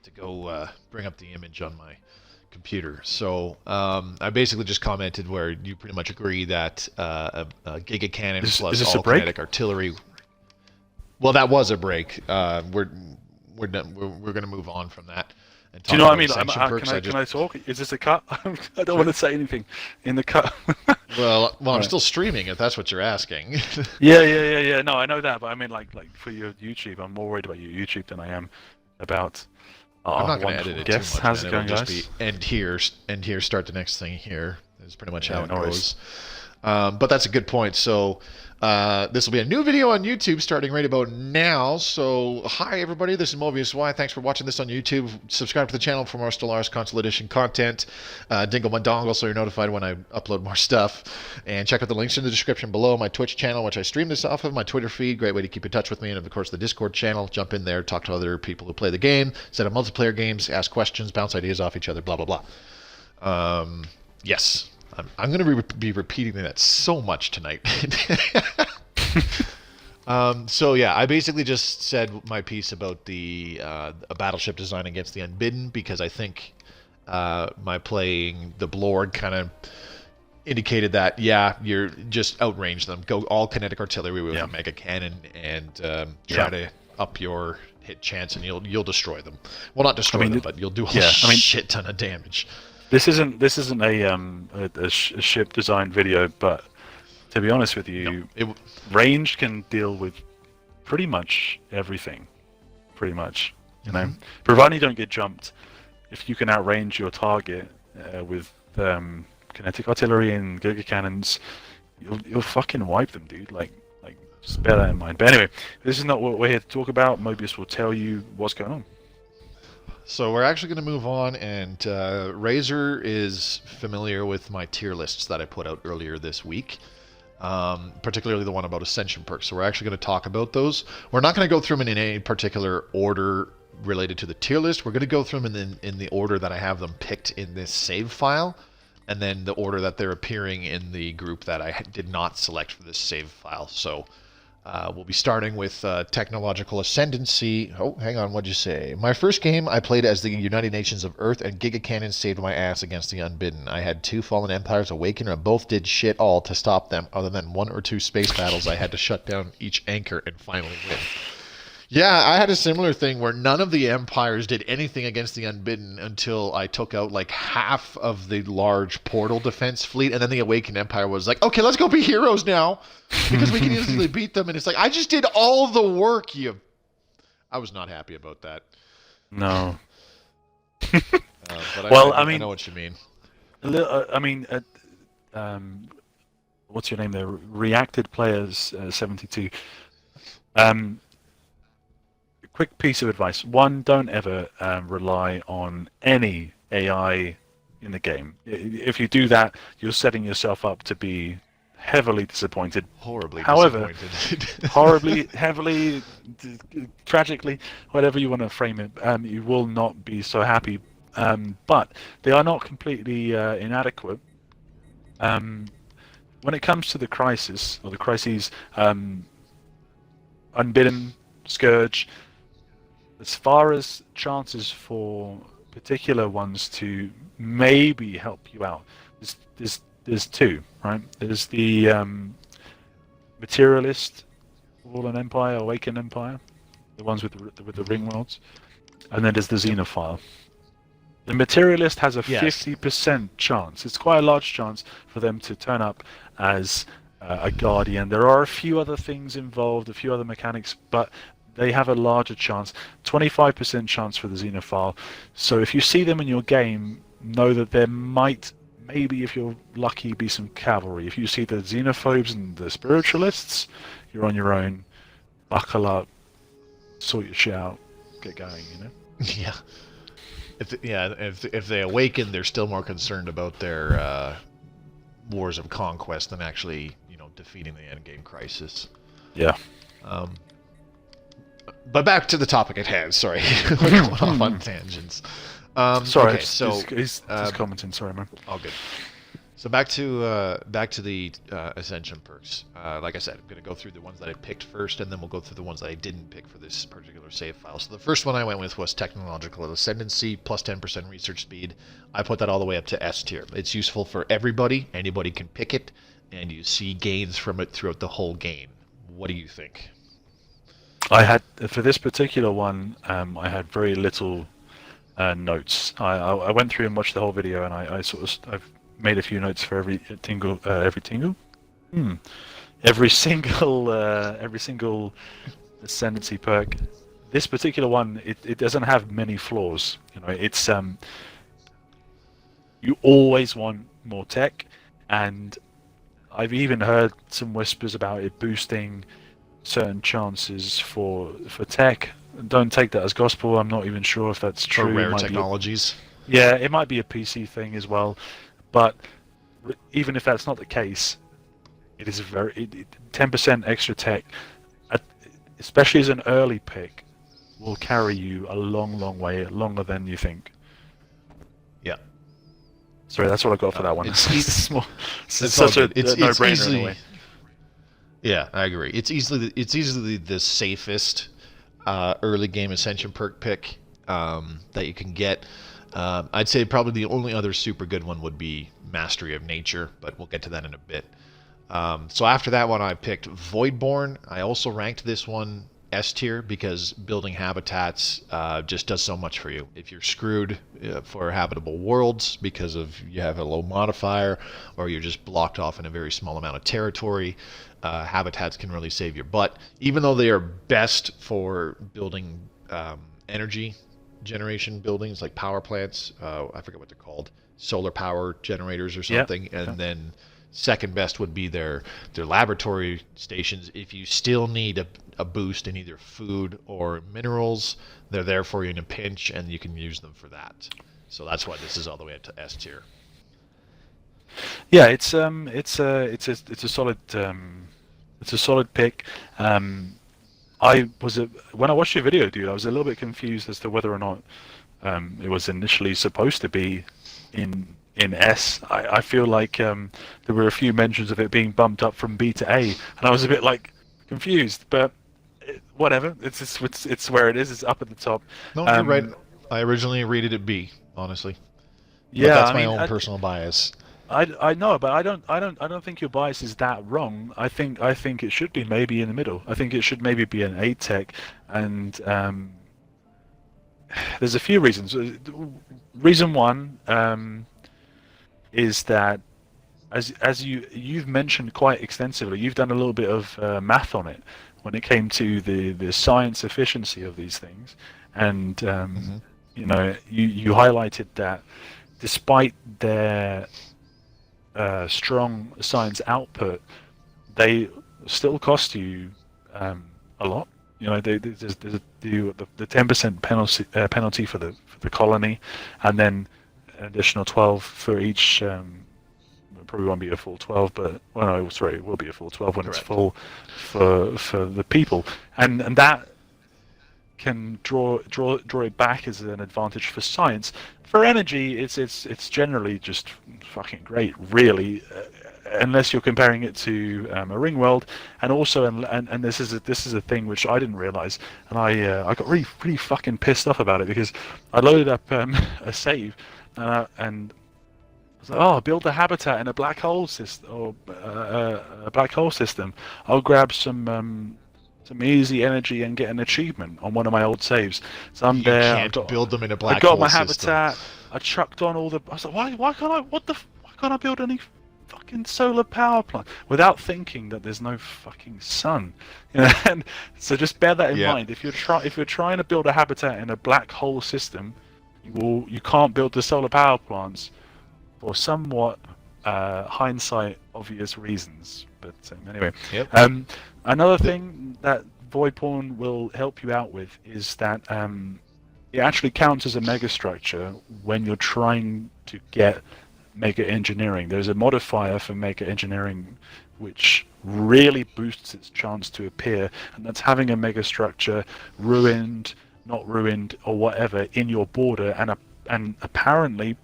to go bring up the image on my computer. So I basically just commented where you pretty much agree that a Giga Cannon plus all kinetic artillery. Well, that was a break. We're done. We're going to move on from that. Do you know what I mean? Can I talk? Is this a cut? I don't want to say anything in the cut. well, I'm still streaming. If that's what you're asking. Yeah. No, I know that, but I mean, like for your YouTube, I'm more worried about your YouTube than I am about. I'm not going to edit it too much. How's it going, It'll guys? just be end here, start the next thing here. Is pretty much how it goes. But that's a good point. So this will be a new video on YouTube starting right about now. So hi everybody, this is Mobius Y. Thanks for watching this on YouTube. Subscribe to the channel for more Stellaris Console Edition content. Dingle my dongle so you're notified when I upload more stuff. And check out the links in the description below. My Twitch channel, which I stream this off of, my Twitter feed, great way to keep in touch with me. And of course the Discord channel, jump in there, talk to other people who play the game, set up multiplayer games, ask questions, bounce ideas off each other, blah, blah, blah. Yes. I'm going to be repeating that so much tonight. So yeah, I basically just said my piece about the a battleship design against the Unbidden because I think my playing the Blord kind of indicated that you're just outrange them, go all kinetic artillery with a mega cannon and try to up your hit chance and you'll destroy them. Well, not destroy them, but you'll do a shit ton of damage. This isn't a ship design video, but to be honest with you, range can deal with pretty much everything. Pretty much, you know, provided you don't get jumped. If you can outrange your target with kinetic artillery and Giga cannons, you'll fucking wipe them, dude. Like just bear that in mind. But anyway, this is not what we're here to talk about. Mobius will tell you what's going on. So we're actually going to move on, and Razor is familiar with my tier lists that I put out earlier this week, particularly the one about Ascension Perks. So we're actually going to talk about those. We're not going to go through them in any particular order related to the tier list. We're going to go through them in the order that I have them picked in this save file, and then the order that they're appearing in the group that I did not select for this save file. So we'll be starting with Technological Ascendancy. Oh, hang on, what'd you say? My first game, I played as the United Nations of Earth, and Giga Cannon saved my ass against the Unbidden. I had 2 Fallen Empires awaken, and both did shit all to stop them, other than 1 or 2 space battles I had to shut down each anchor and finally win. Yeah, I had a similar thing where none of the empires did anything against the Unbidden until I took out like half of the large portal defense fleet, and then the Awakened Empire was like, okay, let's go be heroes now, because we can easily beat them, and it's like, I just did all the work, you... I was not happy about that. No. But I know what you mean. What's your name there? Reacted Players 72. Quick piece of advice. One, don't ever rely on any AI in the game. If you do that, you're setting yourself up to be heavily disappointed. Horribly disappointed. Horribly, heavily, tragically, whatever you want to frame it, you will not be so happy. But they are not completely inadequate. When it comes to the crisis, or the crises, Unbidden, Scourge, as far as chances for particular ones to maybe help you out, there's 2, right? There's the Materialist, Fallen Empire, Awakened Empire, the ones with the ring worlds, and then there's the Xenophile. The Materialist has a 50% chance. It's quite a large chance for them to turn up as a Guardian. There are a few other things involved, a few other mechanics, but they have a larger chance. 25% chance for the Xenophile. So if you see them in your game, know that there might, maybe if you're lucky, be some cavalry. If you see the Xenophobes and the Spiritualists, you're on your own. Buckle up, sort your shit out, get going, you know? Yeah. If they awaken, they're still more concerned about their wars of conquest than actually, defeating the endgame crisis. Yeah. But back to the topic at hand. Sorry, we're going off on tangents. Sorry, okay, so he's commenting. Sorry, man. All good. So back to the Ascension perks. Like I said, I'm going to go through the ones that I picked first, and then we'll go through the ones that I didn't pick for this particular save file. So the first one I went with was Technological Ascendancy, plus 10% research speed. I put that all the way up to S tier. It's useful for everybody. Anybody can pick it, and you see gains from it throughout the whole game. What do you think? I had, for this particular one, I had very little notes. I went through and watched the whole video, and I've made a few notes for every single Ascendancy perk. This particular one, it doesn't have many flaws. You know, it's you always want more tech, and I've even heard some whispers about it boosting certain chances for tech. Don't take that as gospel. I'm not even sure if that's true. For rare technologies. Yeah, it might be a PC thing as well. But even if that's not the case, it is 10% extra tech, especially as an early pick, will carry you a long, long way, longer than you think. Yeah. Sorry, that's what I got for that one. It's such a no-brainer easily, in a way. Yeah, I agree. It's easily the safest early game Ascension perk pick that you can get. I'd say probably the only other super good one would be Mastery of Nature, but we'll get to that in a bit. So after that one, I picked Voidborn. I also ranked this one S tier because building habitats just does so much for you. If you're screwed for habitable worlds because of you have a low modifier or you're just blocked off in a very small amount of territory, habitats can really save your butt. Even though they are best for building energy generation buildings like power plants, I forget what they're called, solar power generators or something, yep. And then second best would be their laboratory stations. If you still need a boost in either food or minerals, they're there for you in a pinch, and you can use them for that. So that's why this is all the way up to S tier. Yeah, it's a solid pick. When I watched your video, dude, I was a little bit confused as to whether or not it was initially supposed to be in S. I feel like there were a few mentions of it being bumped up from B to A, and I was a bit like confused. But whatever, it's where it is. It's up at the top. No, you're right. I originally rated it B, honestly. Yeah, but that's my own personal bias. I know, but I don't think your bias is that wrong. I think it should be maybe in the middle. I think it should maybe be an 8 tech, and there's a few reasons. Reason one is that as you've mentioned quite extensively, you've done a little bit of math on it when it came to the science efficiency of these things, and you know, you highlighted that despite their strong science output, they still cost you a lot. You know, there's the 10% penalty for the colony, and then an additional 12 for each. Probably won't be a full 12, but well, no, sorry, it will be a full 12 when Correct. It's full for the people, and that can draw it back as an advantage for science. For energy, it's generally just fucking great, really, unless you're comparing it to a ring world, and also and this is a thing which I didn't realize, and I got really fucking pissed off about it because I loaded up a save and I was like, oh, build a habitat in a black hole system or a black hole system. I'll grab some easy energy and get an achievement on one of my old saves. So I'm there. You can't build them in a black hole. I got hole my system. habitat. I chucked on all the. I was like, why can't I build any fucking solar power plant without thinking that there's no fucking sun? You know, and so just bear that in mind. If you're trying to build a habitat in a black hole system, you can't build the solar power plants for somewhat hindsight obvious reasons. But anyway. Yep. Another thing that Voidborn will help you out with is that it actually counts as a megastructure when you're trying to get mega engineering. There's a modifier for mega engineering which really boosts its chance to appear, and that's having a megastructure ruined, not ruined, or whatever in your border, and apparently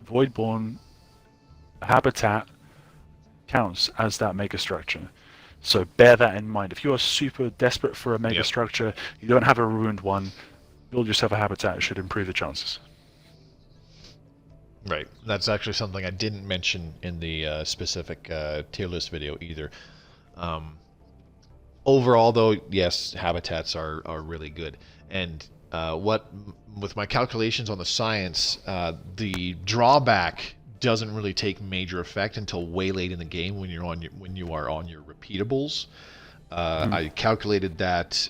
Voidborn habitat counts as that megastructure. So bear that in mind. If you are super desperate for a megastructure, you don't have a ruined one, build yourself a habitat. It should improve the chances. Right. That's actually something I didn't mention in the specific tier list video either. Overall, though, yes, habitats are really good. And with my calculations on the science, the drawback doesn't really take major effect until way late in the game when you are on your repeatables. I calculated that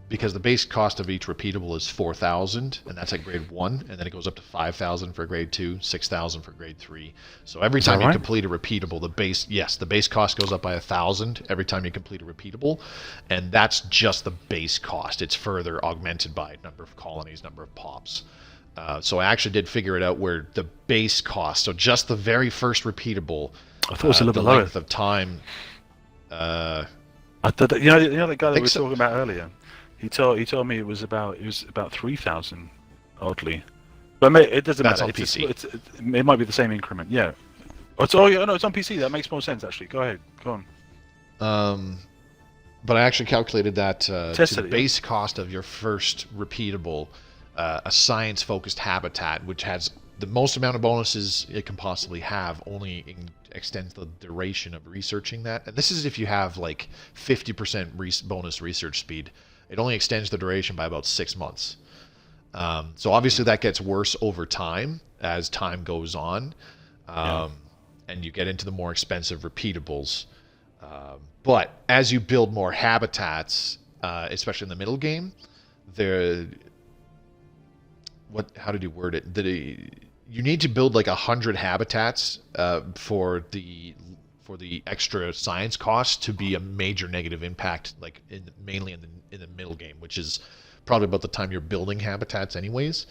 because the base cost of each repeatable is 4,000, and that's at grade 1, and then it goes up to 5,000 for grade 2, 6,000 for grade 3. So every time you complete a repeatable, the base cost goes up by 1,000 every time you complete a repeatable, and that's just the base cost. It's further augmented by number of colonies, number of pops. So I actually did figure it out where the base cost, so just the very first repeatable, I thought it was a little the bit length of time. I thought that, you know the guy that we were talking about earlier. He told me it was about 3,000, oddly, but it doesn't matter. That's on PC. It might be the same increment. Yeah. It's on PC. That makes more sense actually. Go ahead. Go on. But I actually calculated that to the base cost of your first repeatable, a science-focused habitat, which has the most amount of bonuses it can possibly have, only extends the duration of researching that. And this is if you have like 50% bonus research speed. It only extends the duration by about 6 months. So obviously that gets worse over time as time goes on, and you get into the more expensive repeatables. But as you build more habitats, especially in the middle game, how did you word it? You need to build like 100 habitats for the extra science cost to be a major negative impact, like mainly in the middle game, which is probably about the time you're building habitats anyways.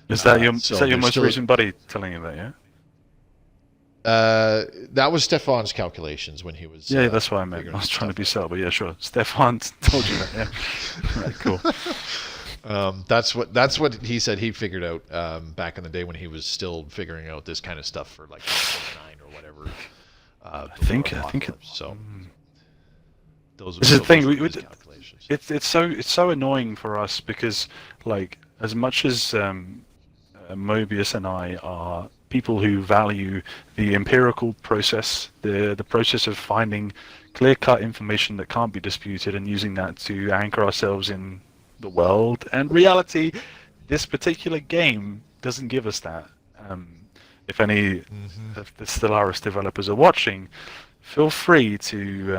Is that your most recent buddy telling you that, yeah? That was Stefan's calculations when he was... Yeah, that's what I meant. I was trying to be subtle, but yeah, sure. Stefan told you that, yeah. Right, cool. That's what he said he figured out back in the day when he was still figuring out this kind of stuff for like 9 or whatever. I think so. This is the thing. It's so annoying for us because, like, as much as Mobius and I are people who value the empirical process, the process of finding clear-cut information that can't be disputed and using that to anchor ourselves in the world and reality, this particular game doesn't give us that. If any of the Stellaris developers are watching, feel free to,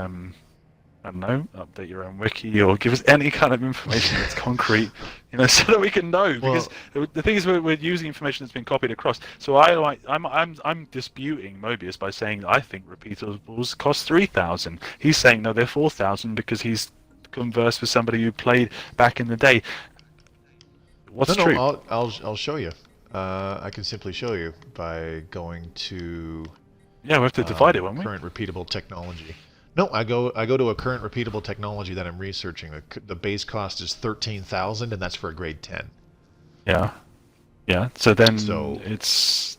I don't know, update your own wiki or give us any kind of information that's concrete, so that we can know. Because the thing is, we're using information that's been copied across. So I'm disputing Mobius by saying I think repeatables cost 3,000. He's saying no, they're 4,000 because he's conversed with somebody who played back in the day. What's true? No, I'll show you. I can simply show you by going to... Yeah, we have to divide it, won't we? Current repeatable technology. No, I go to a current repeatable technology that I'm researching. The base cost is 13,000, and that's for a grade 10. Yeah. So then it's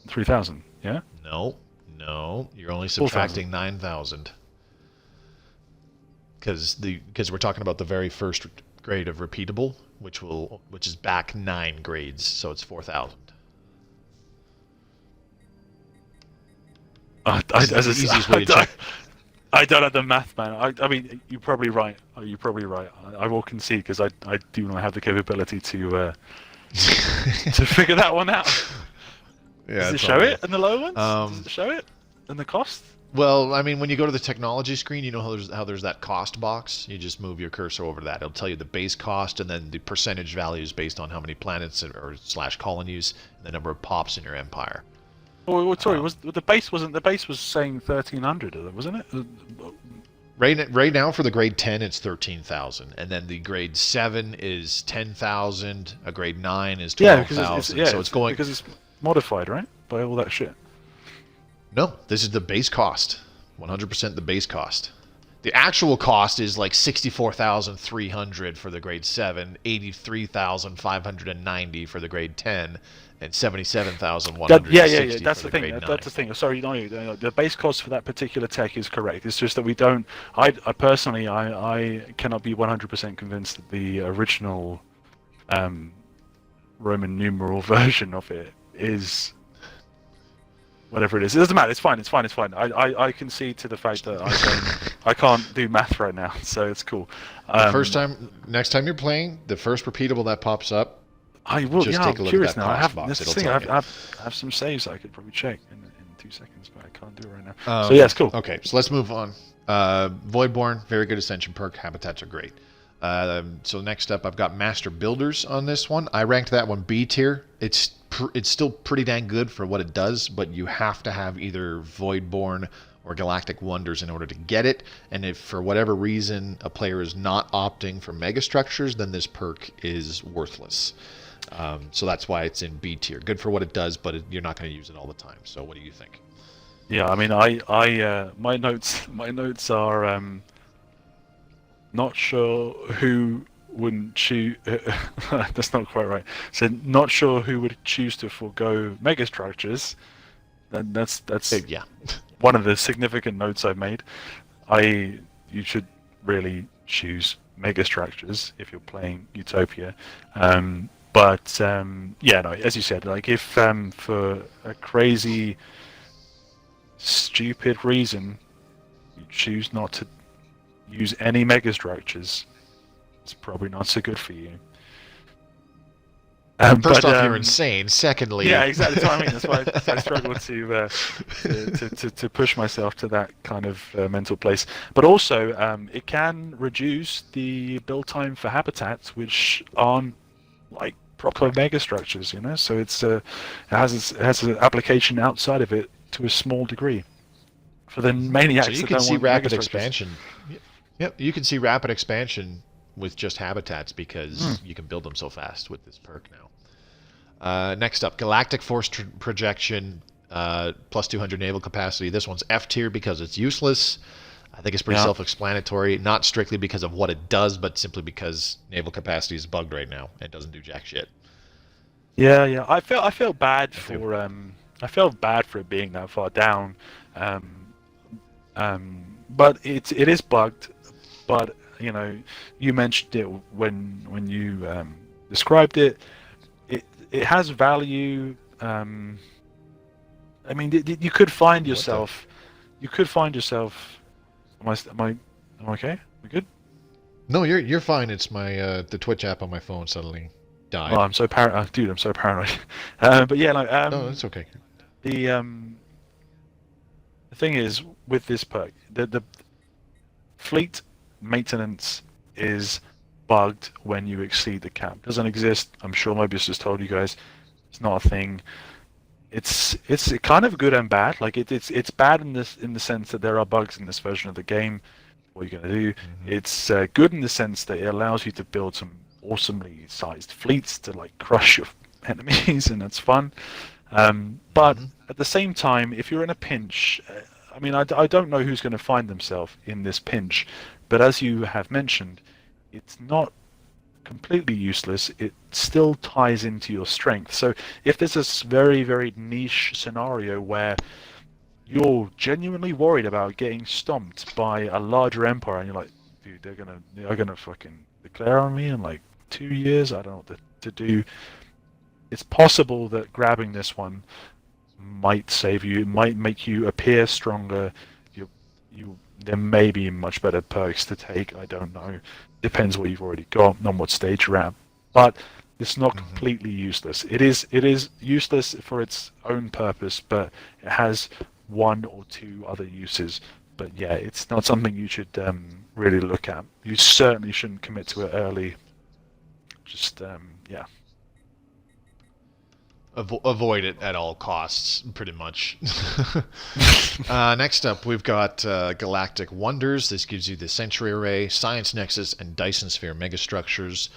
3,000. Yeah. No, you're only subtracting 9,000 because we're talking about the very first grade of repeatable, which is back 9 grades, so it's 4,000. I don't have the math, man. I mean, you're probably right. I will concede because I do not have the capability to to figure that one out. Yeah, does it show it in the low ones? Does it show it in the cost? Well, I mean, when you go to the technology screen, you know how there's that cost box. You just move your cursor over to that. It'll tell you the base cost and then the percentage values based on how many planets or / colonies and the number of pops in your empire. Oh, sorry, the base was saying 1,300, wasn't it? Right now for the grade 10 it's 13,000, and then the grade 7 is 10,000. A grade 9 is 12,000. So it's going because it's modified, right, by all that shit. No, this is the base cost. 100% the base cost. The actual cost is like 64,300 for the grade 7, 83,590 for the grade 10, and 77,160 yeah. That's for the the thing. grade 9. That's the thing. Sorry, no, the base cost for that particular tech is correct. It's just that we don't. I personally, I cannot be 100% convinced that the original Roman numeral version of it is whatever it is. It doesn't matter. It's fine. I concede to the fact that I can't do math right now, so it's cool. Next time you're playing, the first repeatable that pops up, I will. just yeah, take a I'm look curious at that now. cost box. It'll tell you. I have some saves I could probably check in 2 seconds, but I can't do it right now. So yeah, it's cool. Okay, so let's move on. Voidborn, very good Ascension perk. Habitats are great. So next up, I've got Master Builders on this one. I ranked that one B tier. It's still pretty dang good for what it does, but you have to have either Voidborn or Galactic Wonders in order to get it. And if for whatever reason a player is not opting for megastructures, then this perk is worthless. So that's why it's in B tier. Good for what it does, but you're not going to use it all the time. So what do you think? Yeah, I mean, my notes are not sure who wouldn't choose. That's not quite right. So not sure who would choose to forego megastructures. That's yeah. One of the significant notes I've made. You should really choose megastructures if you're playing Utopia. But yeah, no, as you said, like if for a crazy, stupid reason you choose not to use any megastructures, it's probably not so good for you. First off, you're insane. Secondly, yeah, exactly. That's what I mean. That's why I struggle to push myself to that kind of mental place. But also, it can reduce the build time for habitats, which aren't like proper megastructures, you know. So it has an application outside of it to a small degree for the maniacs. So you can see rapid expansion. Yep, you can see rapid expansion with just habitats because you can build them so fast with this perk now. Next up, Galactic Force Projection, plus 200 naval capacity. This one's F tier because it's useless. I think it's pretty self-explanatory, not strictly because of what it does, but simply because naval capacity is bugged right now and doesn't do jack shit. Yeah. I feel bad for it being that far down, but it is bugged. But you know, you mentioned it when you described it. It has value. I mean, you could find yourself. You could find yourself. Am I okay? We good? No, you're fine. It's my the Twitch app on my phone suddenly died. Oh, I'm so dude. I'm so paranoid. But yeah, like no, it's okay. The thing is with this perk, the fleet maintenance is bugged when you exceed the cap. It doesn't exist. I'm sure Mobius has told you guys. It's not a thing. It's kind of good and bad. Like it's bad in the sense that there are bugs in this version of the game. What you're going to do? It's good in the sense that it allows you to build some awesomely sized fleets to like crush your enemies, and that's fun. But at the same time, if you're in a pinch, I mean, I don't know who's going to find themselves in this pinch, but as you have mentioned, it's not completely useless. It still ties into your strength. So if there's this very, very niche scenario where you're genuinely worried about getting stomped by a larger empire, and you're like, dude, they're gonna fucking declare on me in like 2 years. I don't know what to do. It's possible that grabbing this one might save you. It might make you appear stronger. There may be much better perks to take. I don't know. Depends what you've already got, on what stage you're at. But it's not completely useless. It is useless for its own purpose, but it has one or two other uses. But yeah, it's not something you should really look at. You certainly shouldn't commit to it early. Just yeah. Avoid it at all costs, pretty much. Next up, we've got Galactic Wonders. This gives you the Century Array, Science Nexus, and Dyson Sphere megastructures.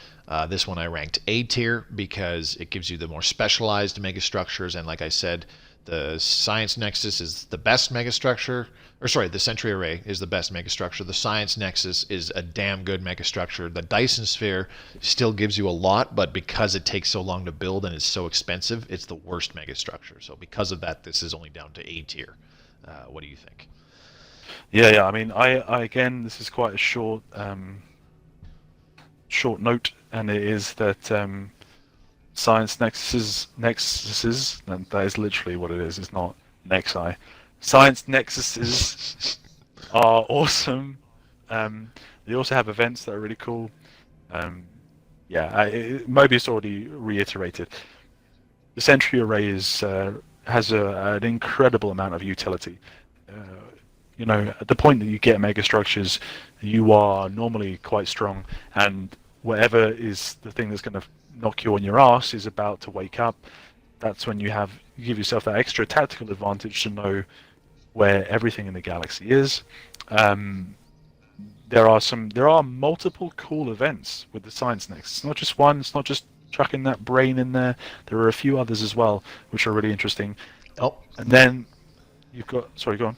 This one I ranked A tier because it gives you the more specialized megastructures, and like I said, the Science Nexus is the best megastructure, or sorry, the Sentry Array is the best megastructure. The Science Nexus is a damn good megastructure. The Dyson Sphere still gives you a lot, but because it takes so long to build and it's so expensive, it's the worst megastructure. So because of that, this is only down to A tier. What do you think? Yeah. I mean, I again, this is quite a short note, and it is that Science Nexuses, and that is literally what it is. It's not Nexi. Science Nexuses are awesome. They also have events that are really cool. Mobius already reiterated. The Sentry Array has an incredible amount of utility. At the point that you get megastructures, you are normally quite strong, and whatever is the thing that's going to knock you on your ass is about to wake up. That's when you give yourself that extra tactical advantage to know where everything in the galaxy is. There are multiple cool events with the Science Nexus. It's not just one. It's not just chucking that brain in there. There are a few others as well, which are really interesting. Oh, and then you've got. Sorry, go on.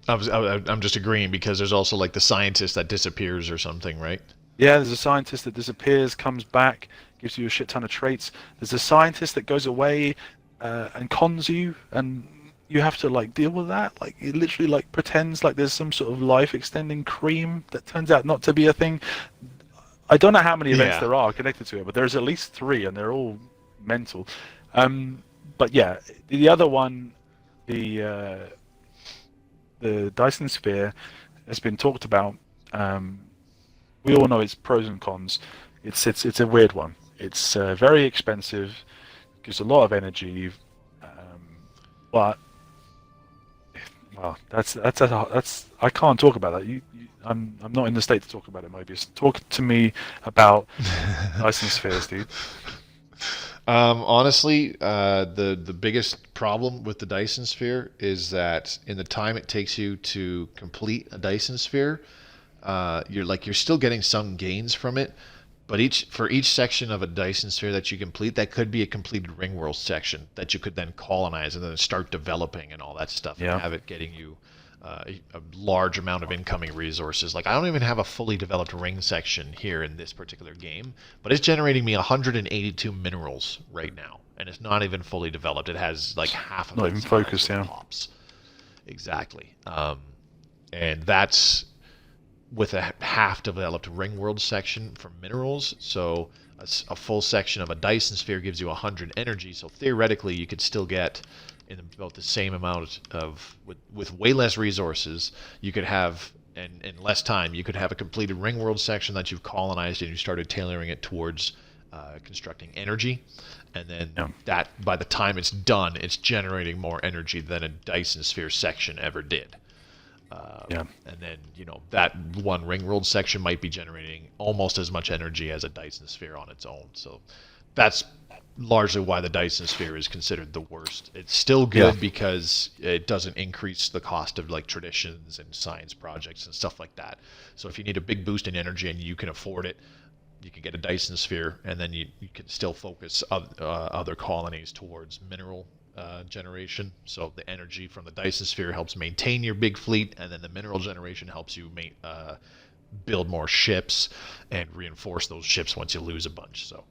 I'm just agreeing because there's also like the scientist that disappears or something, right? Yeah, there's a scientist that disappears, comes back, gives you a shit ton of traits. There's a scientist that goes away and cons you, and you have to like deal with that. Like it literally like pretends like there's some sort of life-extending cream that turns out not to be a thing. I don't know how many events there are connected to it, but there's at least 3, and they're all mental. But yeah, the other one, the Dyson Sphere, has been talked about. We all know its pros and cons. It's a weird one. It's very expensive, gives a lot of energy, but well, that's I can't talk about that. I'm not in the state to talk about it, Mobius. Talk to me about Dyson Spheres, dude. Honestly, the biggest problem with the Dyson Sphere is that in the time it takes you to complete a Dyson Sphere, you're still getting some gains from it, but for each section of a Dyson Sphere that you complete, that could be a completed Ringworld section that you could then colonize and then start developing and all that stuff, and have it getting you a large amount of incoming resources. Like I don't even have a fully developed ring section here in this particular game, but it's generating me 182 minerals right now, and it's not even fully developed. It has like half of not even focused, pops. Exactly, and that's with a half-developed Ringworld section for minerals. So a full section of a Dyson Sphere gives you 100 energy. So theoretically, you could still get in about the same amount of with way less resources. You could have in less time. You could have a completed Ringworld section that you've colonized and you started tailoring it towards constructing energy, and then that by the time it's done, it's generating more energy than a Dyson Sphere section ever did. And then, that one Ringworld section might be generating almost as much energy as a Dyson Sphere on its own. So that's largely why the Dyson Sphere is considered the worst. It's still good because it doesn't increase the cost of like traditions and science projects and stuff like that. So if you need a big boost in energy and you can afford it, you can get a Dyson Sphere, and then you can still focus other colonies towards mineral generation. So the energy from the Dyson Sphere helps maintain your big fleet, and then the mineral generation helps you build more ships and reinforce those ships once you lose a bunch. So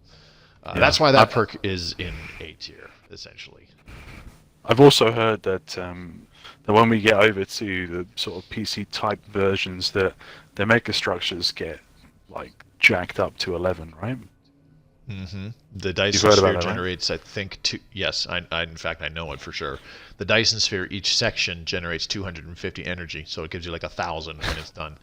that's why that perk is in A tier, essentially. I've also heard that when we get over to the sort of PC type versions, that the megastructures get like jacked up to 11, right? Mm-hmm. The Dyson Sphere generates, right? I think, yes, in fact, I know it for sure. The Dyson Sphere, each section generates 250 energy, so it gives you like 1,000 when it's done.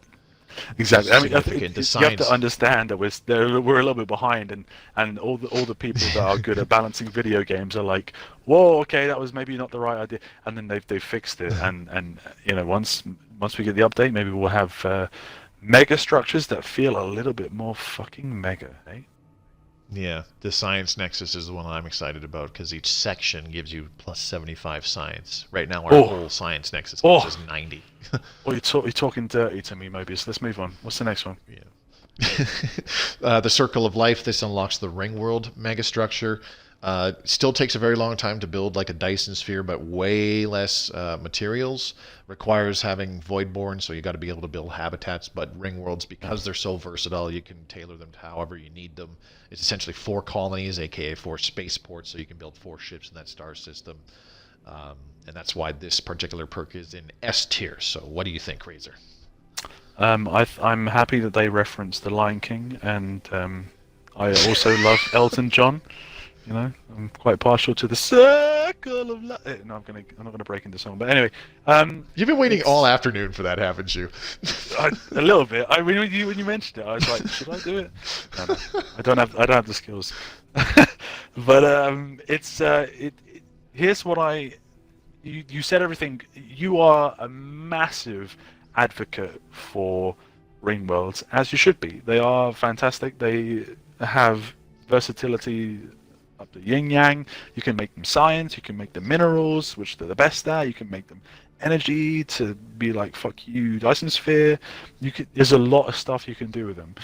Exactly. I mean, you have to understand that we're a little bit behind, and all the people that are good at balancing video games are like, whoa, okay, that was maybe not the right idea, and then they've fixed it, and once we get the update, maybe we'll have mega structures that feel a little bit more fucking mega, eh? Yeah, the Science Nexus is the one I'm excited about because each section gives you plus 75 science. Right now, our whole Science Nexus is 90. You're talking dirty to me, Mobius. Let's move on. What's the next one? Yeah. The Circle of Life, this unlocks the Ring World megastructure. Still takes a very long time to build like a Dyson Sphere, but way less materials. Requires having Voidborn, so you got to be able to build habitats. But Ring Worlds, because they're so versatile, you can tailor them to however you need them. It's essentially 4 colonies, aka 4 spaceports, so you can build 4 ships in that star system. And that's why this particular perk is in S tier. So what do you think, Razor? I'm happy that they reference The Lion King, and I also love Elton John. You know, I'm quite partial to the Circle of Life. No, I'm not gonna break into song. But anyway, you've been waiting all afternoon for that, haven't you? A little bit. When you mentioned it, I was like, should I do it? No, I don't have the skills. But here's what you said everything. You are a massive advocate for Ring Worlds, as you should be. They are fantastic. They have versatility up to yin yang. You can make them science, you can make them minerals, which they're the best at. You can make them energy to be like, fuck you, Dyson Sphere. There's a lot of stuff you can do with them.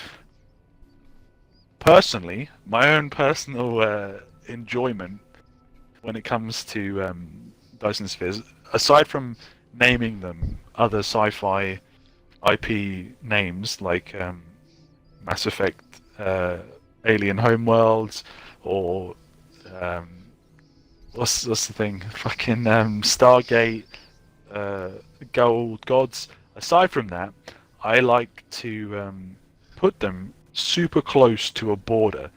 Personally, my own personal enjoyment when it comes to Dyson Spheres, aside from naming them other sci-fi IP names like Mass Effect, Alien Homeworlds, or what's the thing? Fucking Stargate, Gold Gods. Aside from that, I like to put them super close to a border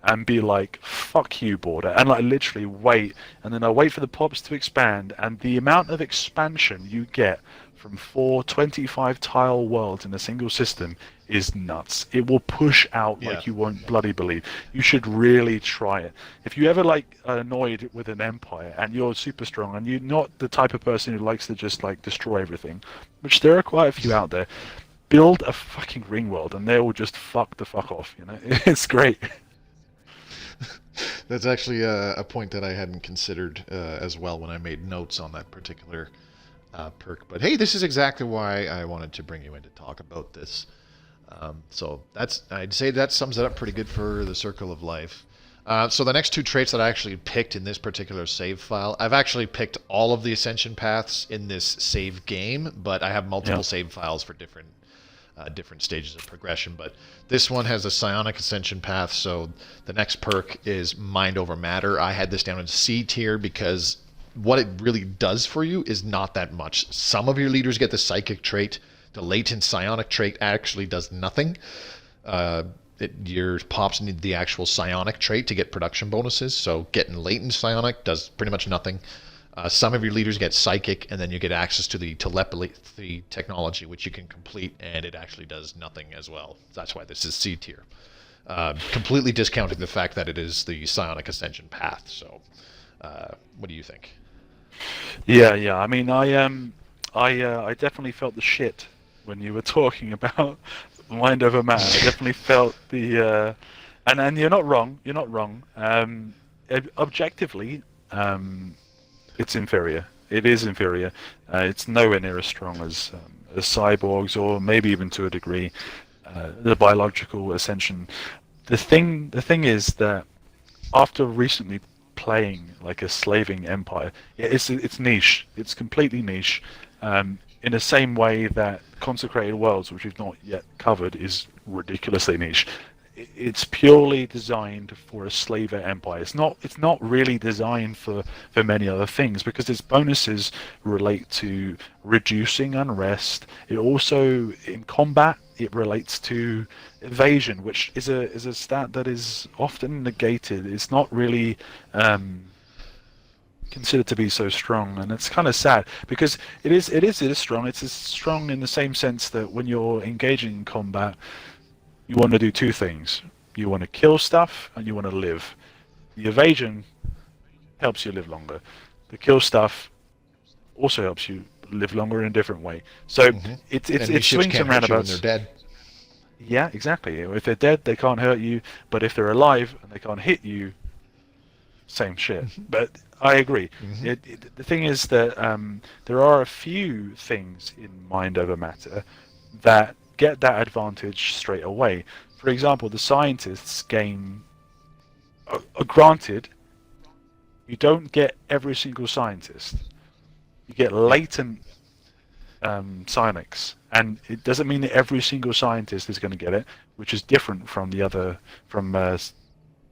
and be like, fuck you, border, and like literally wait, and then I wait for the pops to expand, and the amount of expansion you get from 4 25 tile worlds in a single system is nuts. It will push out like you won't bloody believe. You should really try it. If you ever like are annoyed with an empire and you're super strong and you're not the type of person who likes to just like destroy everything, which there are quite a few out there, build a fucking ring world and they will just fuck the fuck off, you know? It's great. That's actually a point that I hadn't considered as well when I made notes on that particular perk. But hey, this is exactly why I wanted to bring you in to talk about this. So I'd say that sums it up pretty good for the Circle of Life. So the next 2 traits that I actually picked in this particular save file, I've actually picked all of the Ascension paths in this save game, but I have multiple save files for different stages of progression. But this one has a Psionic Ascension path, so the next perk is Mind Over Matter. I had this down in C tier because what it really does for you is not that much. Some of your leaders get the Psychic trait. The latent Psionic trait actually does nothing. Your pops need the actual Psionic trait to get production bonuses, so getting latent Psionic does pretty much nothing. Some of your leaders get Psychic, and then you get access to the telepathy technology, which you can complete, and it actually does nothing as well. That's why this is C tier. Completely discounting the fact that it is the Psionic Ascension path. So, what do you think? Yeah. I mean, I definitely felt the shit when you were talking about Mind Over Matter. I definitely felt the, and you're not wrong. You're not wrong. Objectively, it's inferior. It is inferior. It's nowhere near as strong as cyborgs, or maybe even to a degree the biological Ascension. The thing is that after recently playing like a slaving empire, it's niche. It's completely niche. In the same way that Consecrated Worlds, which we've not yet covered, is ridiculously niche. It's purely designed for a slaver empire. It's not really designed for many other things, because its bonuses relate to reducing unrest. It also, in combat, it relates to evasion, which is a stat that is often negated. It's not really considered to be so strong, and it's kind of sad, because it is strong. It's strong in the same sense that when you're engaging in combat, you want to do 2 things. You want to kill stuff, and you want to live. The evasion helps you live longer. The kill stuff also helps you live longer in a different way. So it swings and roundabouts. When they're dead. Yeah, exactly. If they're dead, they can't hurt you, but if they're alive and they can't hit you, same shit. But I agree. The thing is that there are a few things in Mind Over Matter that get that advantage straight away. For example, the scientists gain. Granted, you don't get every single scientist. You get latent psionics, and it doesn't mean that every single scientist is going to get it, which is different from the other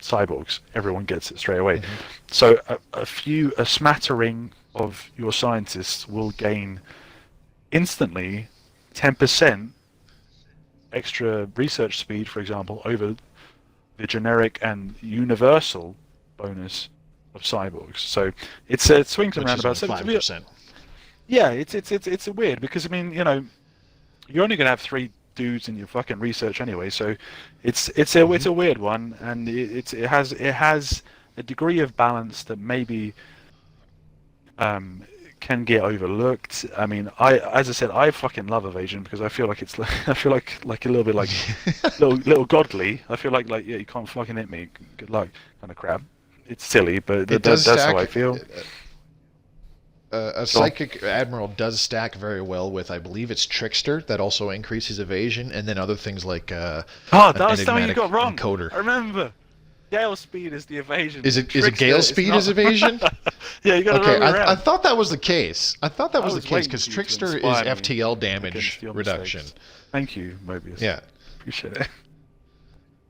cyborgs. Everyone gets it straight away. Mm-hmm. So a smattering of your scientists will gain instantly 10% extra research speed, for example, over the generic and universal bonus of cyborgs. So it swings and roundabouts. 5%. Yeah, it's weird because I mean, you know, you're only gonna have 3 dudes in your fucking research anyway, so it's a weird one, and it has a degree of balance that maybe can get overlooked. I mean, as I said, I fucking love evasion because I feel like it's I feel like a little bit like little godly. I feel like yeah, you can't fucking hit me. Good luck, kind of crap. It's silly, but that's how I feel. A Psychic Admiral does stack very well with, I believe it's Trickster, that also increases evasion, and then other things like that was something you got wrong. Encoder. I remember. Gale speed is the evasion. Is it Gale speed is evasion? Yeah, you got to okay, I thought that was the case. I thought that was the case because Trickster is FTL damage reduction. Thank you, Mobius. Yeah. Appreciate it.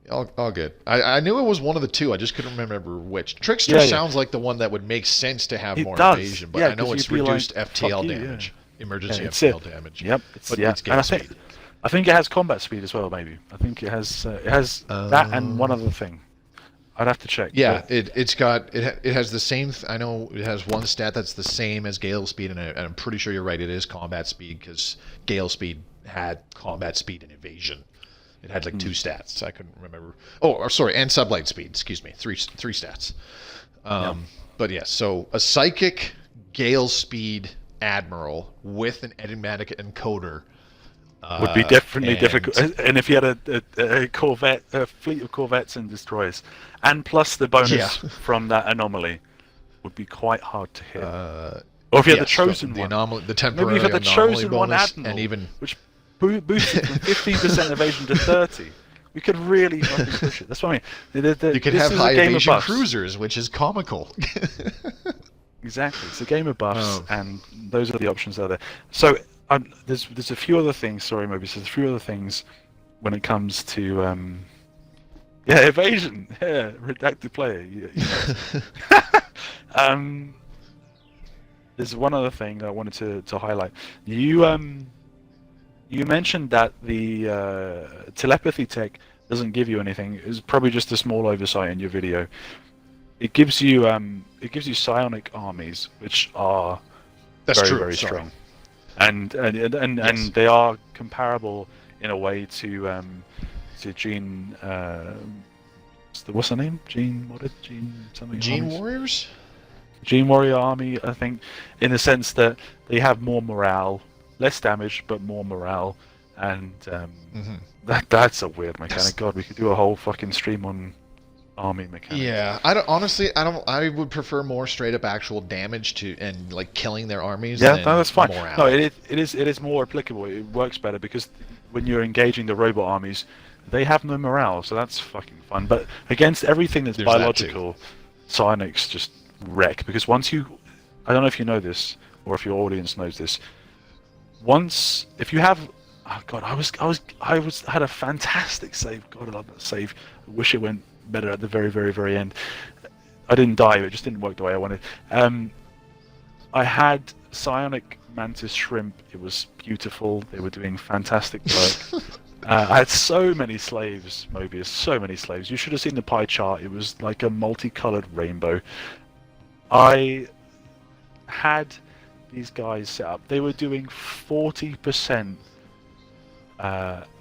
All good. I knew it was one of the two. I just couldn't remember which. Trickster sounds like the one that would make sense to have more evasion, but I know it's reduced FTL damage, emergency FTL damage. Yep. It's Gale speed. I think it has combat speed as well. Maybe I think it has that and one other thing. I'd have to check. Yeah, it has the same. I know it has one stat that's the same as Gale speed, and I'm pretty sure you're right. It is combat speed because Gale speed had combat speed and evasion. It had like 2 stats. I couldn't remember. Oh, sorry, and sublight speed. Excuse me, three stats. But yeah, so a Psychic Gale speed Admiral with an enigmatic encoder would be definitely difficult. And if you had a corvette, a fleet of corvettes and destroyers, and plus the bonus from that anomaly, would be quite hard to hit. Or if you had the chosen one, the temporary maybe if you had the chosen bonus, one Admiral, and even which boosted from 15% evasion to 30. We could really fucking push it. That's what I mean. You could have high evasion cruisers, which is comical. Exactly. It's a game of buffs, and those are the options that are there. So there's a few other things. Sorry, Moby. There's a few other things when it comes to evasion. Yeah, redacted player. There's one other thing that I wanted to highlight. You mentioned that the telepathy tech doesn't give you anything. It's probably just a small oversight in your video. It gives you psionic armies, which are very strong, and they are comparable in a way to Gene. What's the name? Gene something. Gene Warriors. Gene Warrior Army, I think, in the sense that they have more morale. Less damage, but more morale, and that's a weird mechanic. God, we could do a whole fucking stream on army mechanics. Yeah, I would prefer more straight up actual damage and like killing their armies. Yeah, that's fine. Morale. No, it is more applicable. It works better because when you're engaging the robot armies, they have no morale, so that's fucking fun. But against everything that's biological, psionics just wreck because once you, I don't know if you know this or if your audience knows this. If you have, oh god, I had a fantastic save. God, I love that save. I wish it went better at the very, very, very end. I didn't die, it just didn't work the way I wanted. I had Psionic Mantis Shrimp. It was beautiful. They were doing fantastic work. I had so many slaves, Mobius, so many slaves. You should have seen the pie chart. It was like a multicolored rainbow. I had these guys set up. They were doing 40%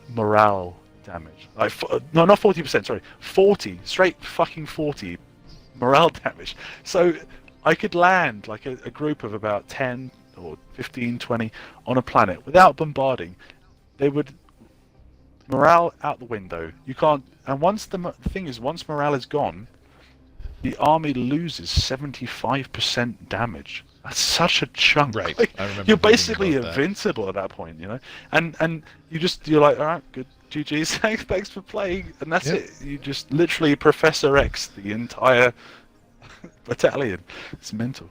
morale damage. No, not 40%, sorry. 40, straight fucking 40 morale damage. So I could land like a group of about 10 or 15, 20 on a planet without bombarding. They would morale out the window. You can't, and once the thing is, once morale is gone, the army loses 75% damage. That's such a chunk. Right. Like, I remember you're reading basically about that. invincible at that point, you know. And you're like, all right, good, GG's, thanks for playing, and that's Yep. it. You just literally Professor X the entire battalion. It's mental.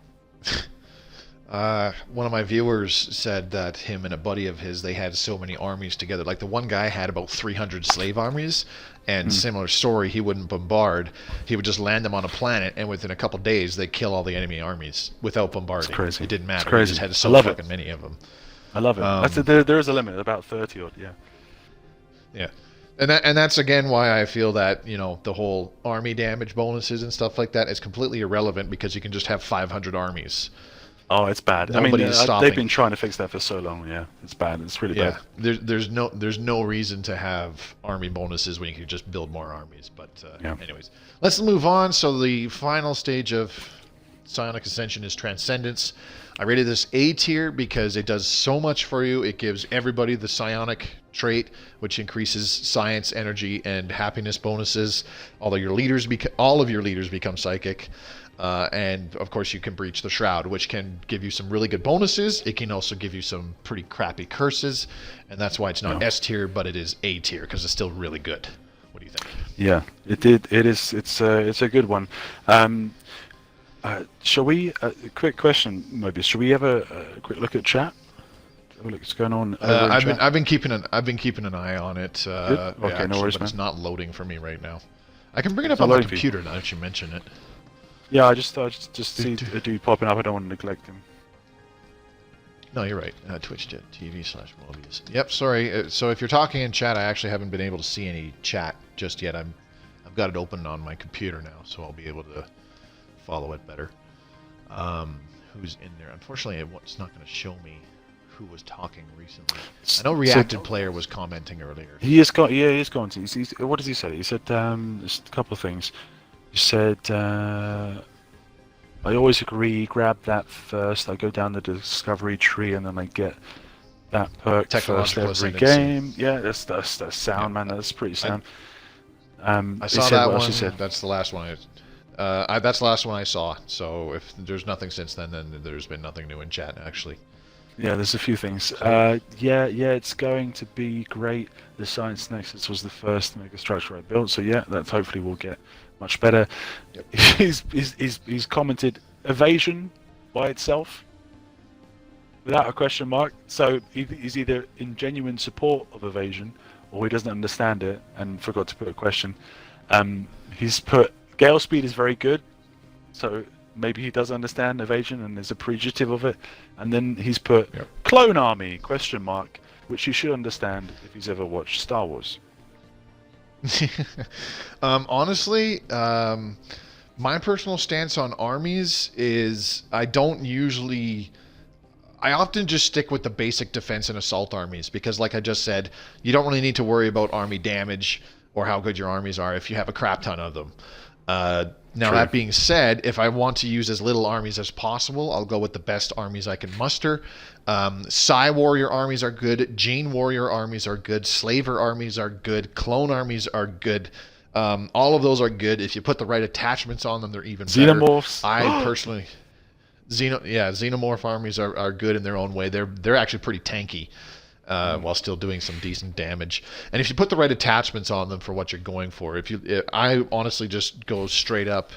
One of my viewers said that him and a buddy of his, they had so many armies together. Like the one guy had about 300 slave armies, and similar story, he wouldn't bombard. He would just land them on a planet, and within a couple days, they'd kill all the enemy armies without bombarding. It's crazy. It didn't matter. It's crazy. He just had so I love fucking it. many of them. I love it. There is a limit, about 30 odd, yeah. Yeah. And that's again why I feel that, you know, the whole army damage bonuses and stuff like that is completely irrelevant, because you can just have 500 armies. Oh, it's bad. Nobody's stopping. They've been trying to fix that for so long. Yeah, it's bad. It's really bad. There's no reason to have army bonuses when you can just build more armies. But anyways, let's move on. So the final stage of Psionic Ascension is Transcendence. I rated this A tier because it does so much for you. It gives everybody the psionic trait, which increases science, energy, and happiness bonuses. All of your leaders become psychic. And of course you can breach the shroud, which can give you some really good bonuses. It can also give you some pretty crappy curses, and that's why it's not S tier, but it is A tier because it's still really good. What do you think? Yeah, it is. It's a good one. Shall we? Quick question, Mobius. Shall we have a quick look at chat? Have a look what's going on. I've been keeping an eye on it. Okay, no worries, but it's man. not loading for me right now. I can bring it up on my computer now that you mention it. Yeah, I just thought just see a dude popping up. I don't want to neglect him. No, you're right. Twitch.tv/Mobius. Yep, sorry. So if you're talking in chat, I actually haven't been able to see any chat just yet. I've got it open on my computer now, so I'll be able to follow it better. Who's in there? Unfortunately, it's not going to show me who was talking recently. I know Reacted Player was commenting earlier. He is going. Yeah, he is going to. What does he say? He said there's a couple of things. He said, I always agree, grab that first. I go down the discovery tree and then I get that perk first every game. Yeah, that's sound, man. That's pretty sound. I saw that one. That's the last one. That's the last one I saw. So if there's nothing since then there's been nothing new in chat, actually. Yeah, there's a few things. Yeah, it's going to be great. The Science Nexus was the first mega structure I built, so yeah, that hopefully will get much better. Yep. He's commented evasion by itself without a question mark. So he's either in genuine support of evasion or he doesn't understand it and forgot to put a question. He's put gale speed is very good, so maybe he does understand evasion and is appreciative of it. And then he's put clone army question mark, which he should understand if he's ever watched Star Wars. Honestly, my personal stance on armies is I often just stick with the basic defense and assault armies because, like I just said, you don't really need to worry about army damage or how good your armies are if you have a crap ton of them. Now, that being said, if I want to use as little armies as possible, I'll go with the best armies I can muster. Psi Warrior armies are good. Gene Warrior armies are good. Slaver armies are good. Clone armies are good. All of those are good. If you put the right attachments on them, they're even better. Xenomorphs. I personally... Xenomorph armies are good in their own way. They're actually pretty tanky. While still doing some decent damage, and if you put the right attachments on them for what you're going for, I honestly just go straight up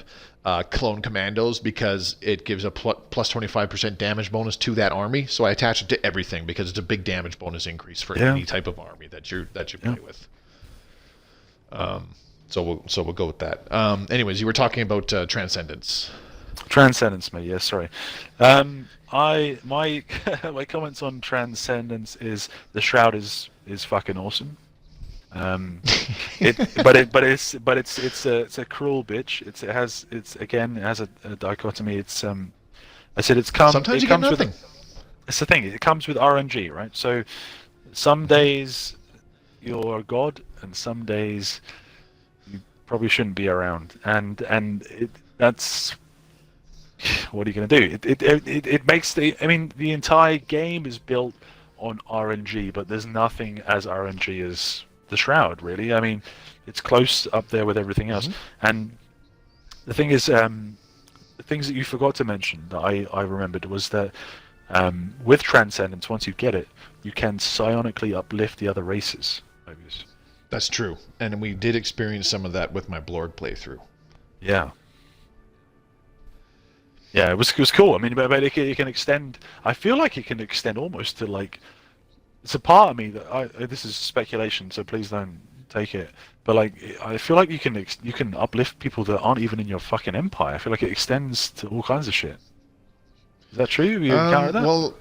clone commandos because it gives a plus 25% damage bonus to that army. So I attach it to everything because it's a big damage bonus increase for any type of army that you play with. So we'll go with that. Anyways, you were talking about Transcendence. Transcendence, mate. Yeah, sorry. My comments on Transcendence is the shroud is fucking awesome. It's a cruel bitch. It has a dichotomy. It's I said it's come. Sometimes it you comes get nothing. It's the thing. It comes with RNG, right? So some days you're a god, and some days you probably shouldn't be around. That's. What are you going to do? It makes the entire game is built on RNG, but there's nothing as RNG as the Shroud, really. I mean, it's close up there with everything else. And the thing is, the things that you forgot to mention that I remembered was that with Transcendence, once you get it, you can psionically uplift the other races. Mobius. That's true, and we did experience some of that with my Blorg playthrough. Yeah. Yeah, it was cool. I mean, but it can extend. I feel like it can extend almost to like. It's a part of me that this is speculation, so please don't take it. But like, I feel like you can uplift people that aren't even in your fucking empire. I feel like it extends to all kinds of shit. Is that true? Have you encountered that? Well,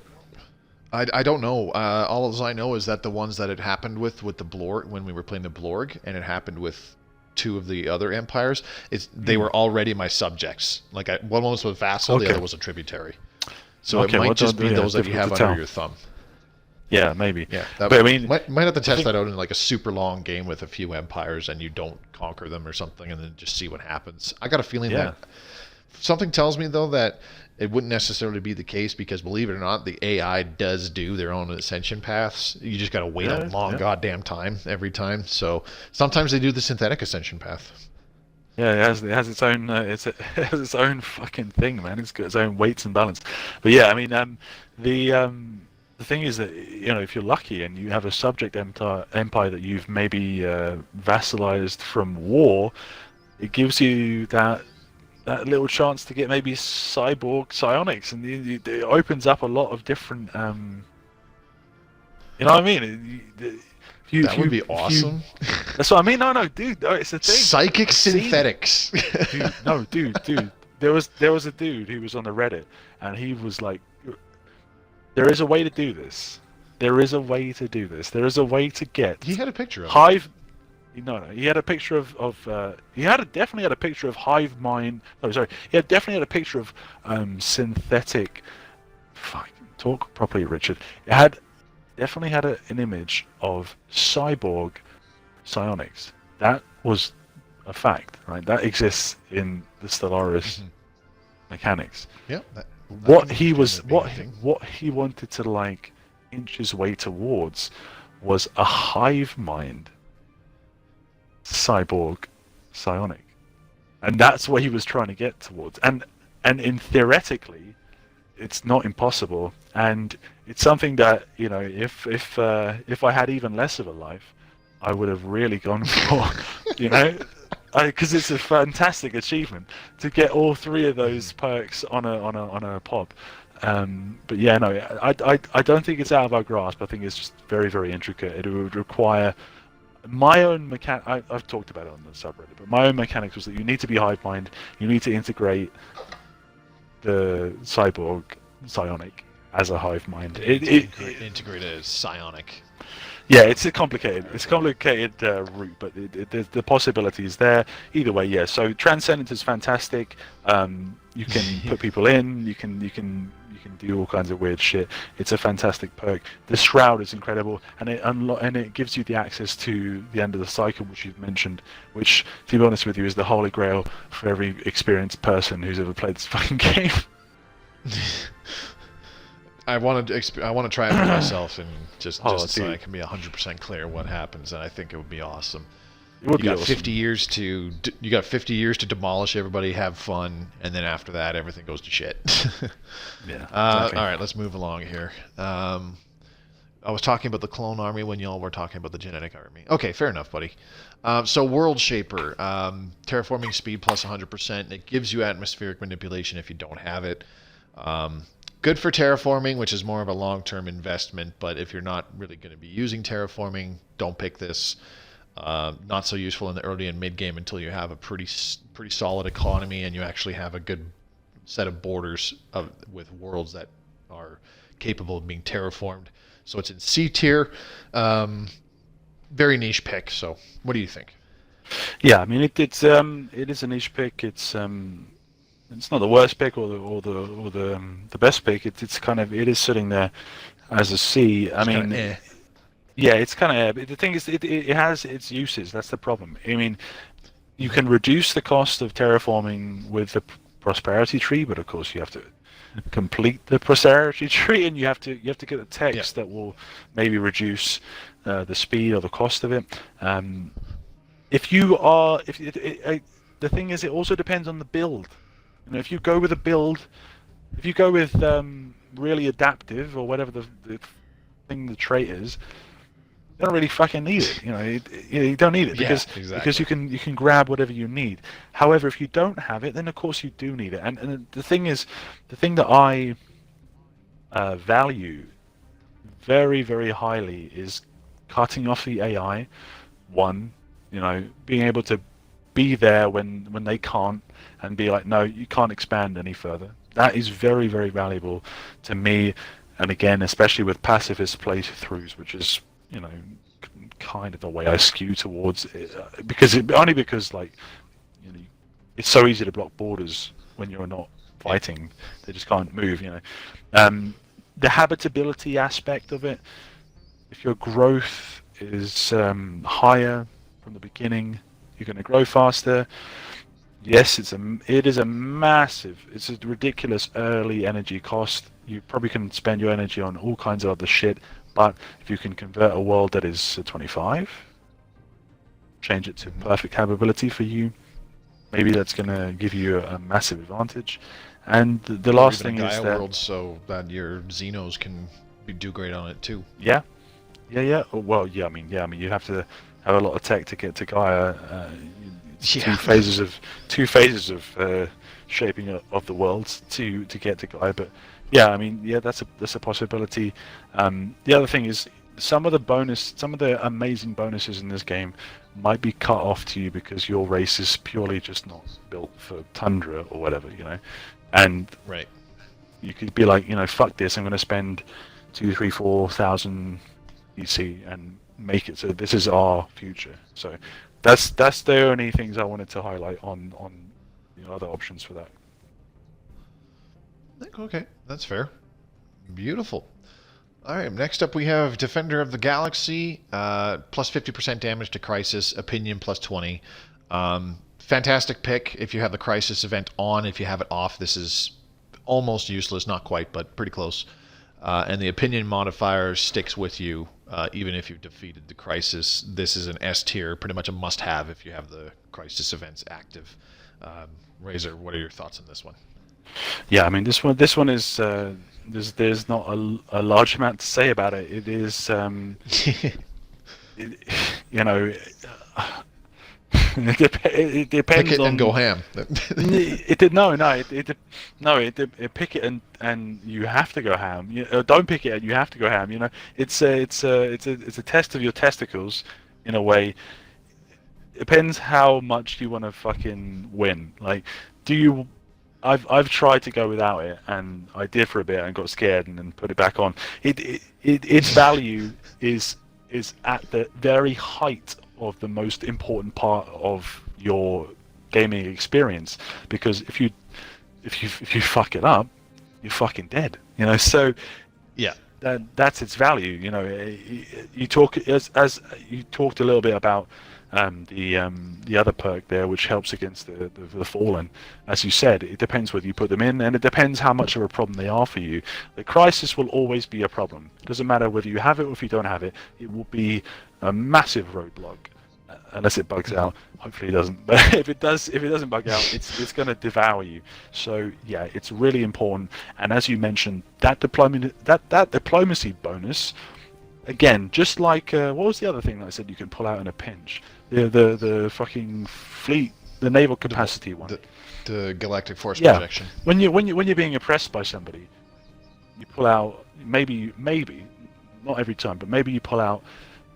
I don't know. All I know is that the ones that it happened with the Blorg, when we were playing the Blorg, and it happened with two of the other empires, they were already my subjects. Like one was a vassal, the other was a tributary. So it might just be those that you have under your thumb. Yeah, maybe. Yeah, but I mean, might have to test that out in like a super long game with a few empires, and you don't conquer them or something, and then just see what happens. I got a feeling that something tells me though that it wouldn't necessarily be the case, because believe it or not, the AI does do their own ascension paths. You just got to wait a long goddamn time every time. So sometimes they do the synthetic ascension path. Yeah, it has its own it has its own fucking thing, man. It's got its own weights and balance. But yeah, I mean, the thing is that, you know, if you're lucky and you have a subject empire that you've maybe vassalized from war, it gives you that little chance to get maybe cyborg psionics, and it opens up a lot of different. You know what I mean? That would be awesome. That's what I mean. No, dude, it's a thing. Psychic synthetics. Dude. There was a dude who was on the Reddit, and he was like, "There is a way to do this. There is a way to do this. There is a way to get." He had a picture of Hive. No. He had a picture of definitely had a picture of hive mind. No, sorry. He definitely had a picture of synthetic. Fuck. Talk properly, Richard. It definitely had an image of cyborg psionics. That was a fact, right? That exists in the Stellaris mechanics. Yeah. What he wanted to like inch his way towards was a hive mind cyborg psionic, and that's what he was trying to get towards. And in theoretically, it's not impossible, and it's something that, you know, if I had even less of a life, I would have really gone for, you know, because it's a fantastic achievement to get all three of those perks on a pop. But yeah, no, I don't think it's out of our grasp. I think it's just very, very intricate. It would require my own mechanic. I've talked about it on the subreddit, but my own mechanics was that you need to be hive mind. You need to integrate the cyborg psionic as a hive mind. Integrate as psionic. Yeah, it's a complicated route, but the possibility is there. Either way, yeah. So Transcendence is fantastic. You can put people in. You can do all kinds of weird shit. It's a fantastic perk. The Shroud is incredible, and it gives you the access to the end of the cycle, which you've mentioned. Which, to be honest with you, is the holy grail for every experienced person who's ever played this fucking game. I want to try it for myself, and just so I can be 100% clear what happens, and I think it would be awesome. You got 50 years to demolish everybody, have fun, and then after that, everything goes to shit. Yeah. Exactly. All right, let's move along here. I was talking about the clone army when y'all were talking about the genetic army. Okay, fair enough, buddy. So World Shaper, terraforming speed plus 100%. It gives you atmospheric manipulation if you don't have it. Good for terraforming, which is more of a long-term investment, but if you're not really going to be using terraforming, don't pick this. Not so useful in the early and mid-game until you have a pretty solid economy and you actually have a good set of borders with worlds that are capable of being terraformed. So it's in C tier. Very niche pick. So what do you think? Yeah, I mean it is a niche pick. It's not the worst pick or the best pick. It is sitting there as a C. I mean, yeah, it's kind of. The thing is, it has its uses. That's the problem. I mean, you can reduce the cost of terraforming with the prosperity tree, but of course you have to complete the prosperity tree, and you have to get the text that will maybe reduce the speed or the cost of it. The thing is, it also depends on the build. You know, if you go with a build, if you go with really adaptive or whatever the thing the trait is, you don't really fucking need it. You know, you don't need it because you can grab whatever you need. However, if you don't have it, then of course you do need it. And the thing is, the thing that I value very, very highly is cutting off the AI. One, you know, being able to be there when they can't, and be like, no, you can't expand any further. That is very, very valuable to me. And again, especially with pacifist playthroughs, which is, you know, kind of the way I skew towards it, because like, you know, it's so easy to block borders when you're not fighting. They just can't move, you know. The habitability aspect of it, if your growth is higher from the beginning, you're going to grow faster. Yes, it's a ridiculous early energy cost. You probably can spend your energy on all kinds of other shit, but if you can convert a world that is 25, change it to perfect habitability for you, maybe that's going to give you a massive advantage. And the last thing is that world, so that your Xenos can do great on it too. Yeah. Well, I mean, you have to have a lot of tech to get to Gaia. Two phases of shaping of the worlds to get to Gaia. But yeah, I mean, yeah, that's a possibility. The other thing is some of the amazing bonuses in this game might be cut off to you because your race is purely just not built for tundra or whatever, you know. And right, you could be like, you know, fuck this, I'm going to spend 2,000, 3,000, 4,000 EC and make it so this is our future. So that's the only things I wanted to highlight on you know, other options for that. Okay, that's fair. Beautiful. All right, next up we have Defender of the Galaxy, plus 50% damage to Crisis, Opinion plus 20. Fantastic pick if you have the Crisis event on. If you have it off, this is almost useless, not quite, but pretty close. And the Opinion modifier sticks with you even if you've defeated the Crisis. This is an S tier, pretty much a must-have if you have the Crisis events active. Razor, what are your thoughts on this one? Yeah, I mean, this one is there's not a large amount to say about it. It is you know, it depends. Pick it on, and go ham. Pick it and you have to go ham. Don't pick it and you have to go ham. You know, it's a test of your testicles in a way. It depends how much you want to fucking win. Like, do you? I've tried to go without it, and I did for a bit, and got scared, and then put it back on. Its value is at the very height of the most important part of your gaming experience, because if you fuck it up, you're fucking dead. You know, so yeah, that's its value. You know, you talk as you talked a little bit about. The other perk there, which helps against the fallen. As you said, it depends whether you put them in, and it depends how much of a problem they are for you. The Crisis will always be a problem. It doesn't matter whether you have it or if you don't have it. It will be a massive roadblock, unless it bugs out. Hopefully it doesn't. But if it doesn't bug out, it's going to devour you. So yeah, it's really important. And as you mentioned, that diplomacy bonus. Again, just like what was the other thing that I said you can pull out in a pinch? The fucking fleet, the naval capacity one. The galactic force projection. When you're being oppressed by somebody, you pull out maybe not every time, but maybe you pull out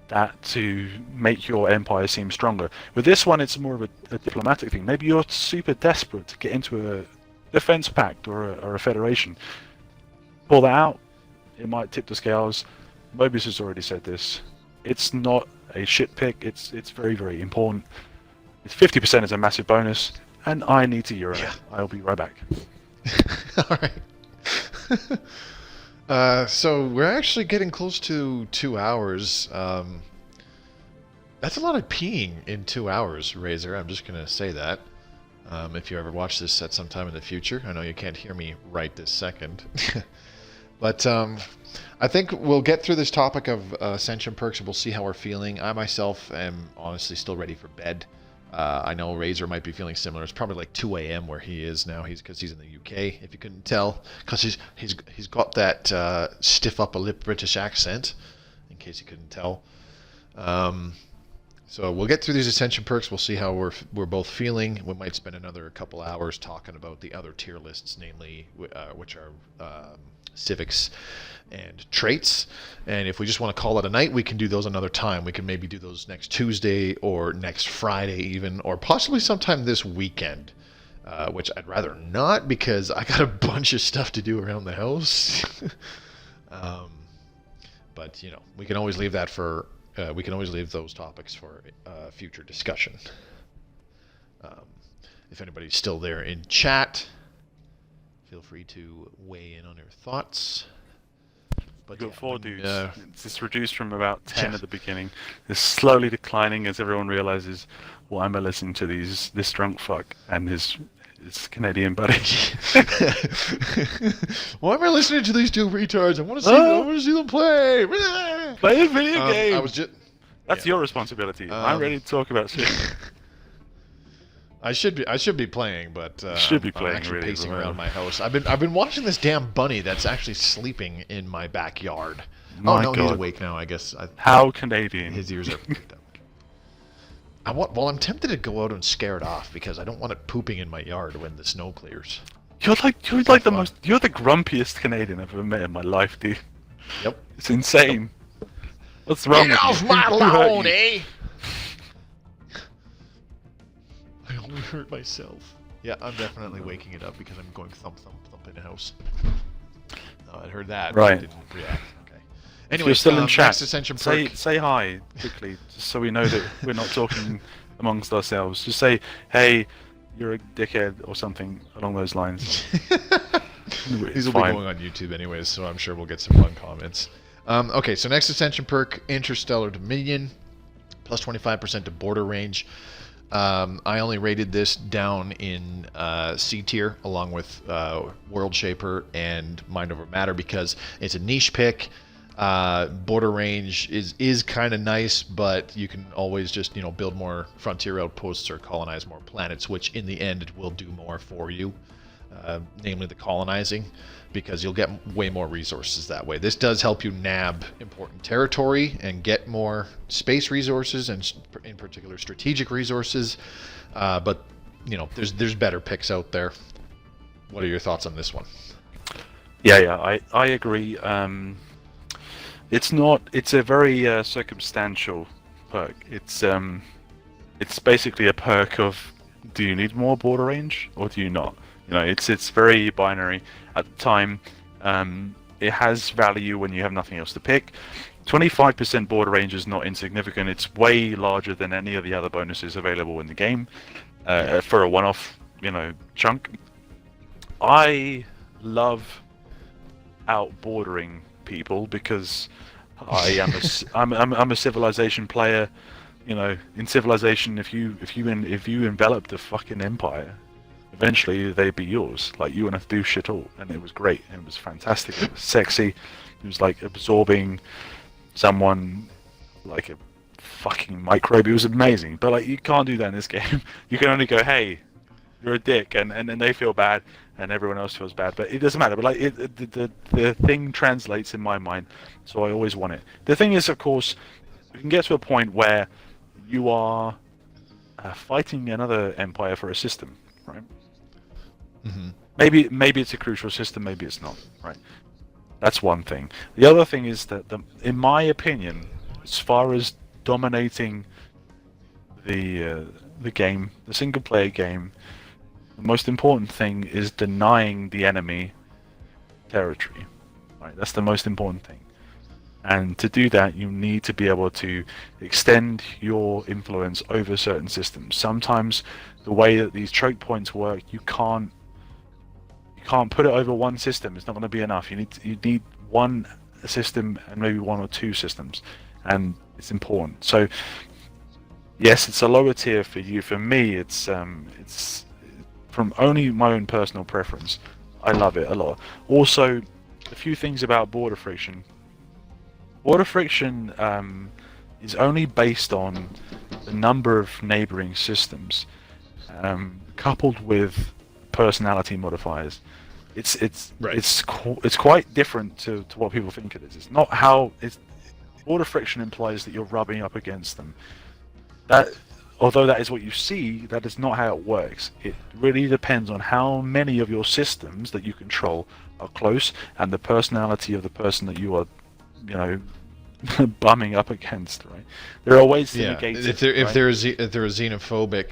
that to make your empire seem stronger. With this one, it's more of a diplomatic thing. Maybe you're super desperate to get into a defense pact or a federation. Pull that out, it might tip the scales. Mobius has already said this. It's not a shit pick. It's very, very important. It's 50% is a massive bonus, and I need to urinate. Yeah. I'll be right back. All right. So we're actually getting close to 2 hours. That's a lot of peeing in 2 hours, Razor. I'm just gonna say that. If you ever watch this at some time in the future, I know you can't hear me right this second. But I think we'll get through this topic of Ascension Perks and we'll see how we're feeling. I myself am honestly still ready for bed. I know Razor might be feeling similar. It's probably like 2 a.m. where he is now. Because he's in the UK, if you couldn't tell, because he's got that stiff upper lip British accent, in case you couldn't tell. So we'll get through these Ascension perks. We'll see how we're both feeling. We might spend another couple hours talking about the other tier lists, namely which are civics and traits. And if we just want to call it a night, we can do those another time. We can maybe do those next Tuesday or next Friday even, or possibly sometime this weekend. Which I'd rather not, because I got a bunch of stuff to do around the house. But you know, we can always leave that for. We can always leave those topics for future discussion. If anybody's still there in chat, feel free to weigh in on your thoughts. But you've got 4 dudes. It's reduced from about 10 at the beginning. It's slowly declining as everyone realizes, why am I listening to this drunk fuck and his Canadian buddy? Why am I listening to these 2 retards? I want to see them play. Play a video game. That's your responsibility. I'm ready to talk about shit. I should be playing, but should be playing, I'm actually really, pacing around my house. I've been watching this damn bunny that's actually sleeping in my backyard. God. He's awake now. I guess. How Canadian? His ears are picked up. I'm tempted to go out and scare it off, because I don't want it pooping in my yard when the snow clears. You're like the grumpiest Canadian I've ever met in my life, dude. Yep. It's insane. What's wrong with you? Get off my lawn, eh? I only hurt myself. Yeah, I'm definitely waking it up because I'm going thump thump thump in the house. Oh, I heard that. Right. But I didn't react. Okay. Anyway, you're still in chat. Ascension perk. Say hi quickly, just so we know that we're not talking amongst ourselves. Just say, hey, you're a dickhead or something along those lines. These will be going on YouTube anyways, so I'm sure we'll get some fun comments. Okay, so next Ascension perk, Interstellar Dominion, plus 25% to border range. I only rated this down in C tier, along with World Shaper and Mind Over Matter, because it's a niche pick. Border range is kind of nice, but you can always just build more frontier outposts or colonize more planets, which in the end it will do more for you, namely the colonizing, because you'll get way more resources that way. This does help you nab important territory and get more space resources, and in particular strategic resources, but there's better picks out there. What are your thoughts on this one? Yeah, I agree. It's a very circumstantial perk. It's basically a perk of, do you need more border range or do you not? It's very binary. At the time, it has value when you have nothing else to pick. 25% border range is not insignificant. It's way larger than any of the other bonuses available in the game for a one-off, chunk. I love outbordering people because I'm a Civilization player. In Civilization, if you envelop the fucking empire, eventually they'd be yours. Like, you wouldn't have to do shit all, and it was great. It was fantastic. It was sexy. It was like absorbing someone like a fucking microbe. It was amazing. But like, you can't do that in this game. You can only go, hey, you're a dick, and they feel bad, and everyone else feels bad. But it doesn't matter. But like, the thing translates in my mind, so I always want it. The thing is, of course, we can get to a point where you are fighting another empire for a system, right? Mm-hmm. Maybe it's a crucial system, maybe it's not, right? That's one thing. The other thing is that, in my opinion, as far as dominating the game, the single-player game, the most important thing is denying the enemy territory, right? That's the most important thing. And to do that, you need to be able to extend your influence over certain systems. Sometimes the way that these choke points work, you can't put it over one system. It's not going to be enough. You need one system and maybe one or two systems, and it's important. So yes, it's a lower tier for you. For me, it's from only my own personal preference. I love it a lot. Also, a few things about border friction. Border friction is only based on the number of neighboring systems, coupled with personality modifiers, it's quite different to what people think it is. It's not how it's. Border friction implies that you're rubbing up against them. That, although that is what you see, that is not how it works. It really depends on how many of your systems that you control are close, and the personality of the person that you are, bumming up against. Right? There are ways to negate it. If they're xenophobic,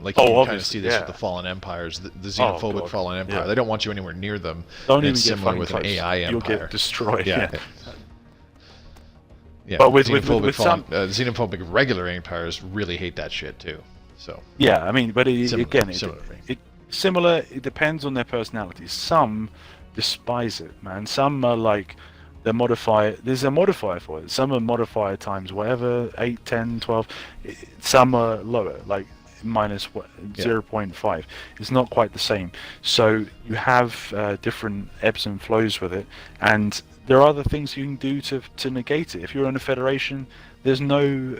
like you can kind of see this with the Fallen Empires, the xenophobic Fallen Empire. Yeah. They don't want you anywhere near them. Don't even get similar with an AI Empire. You'll get destroyed. Yeah. Yeah, but with xenophobic regular empires really hate that shit too. So yeah, I mean, but it similar. It depends on their personalities. Some despise it, man. Some are like they're modifier. There's a modifier for it. Some are modifier times whatever 8, 10, 12. Some are lower, like minus 0.5. It's not quite the same. So you have different ebbs and flows with it, and there are other things you can do to negate it. If you're in a federation, there's no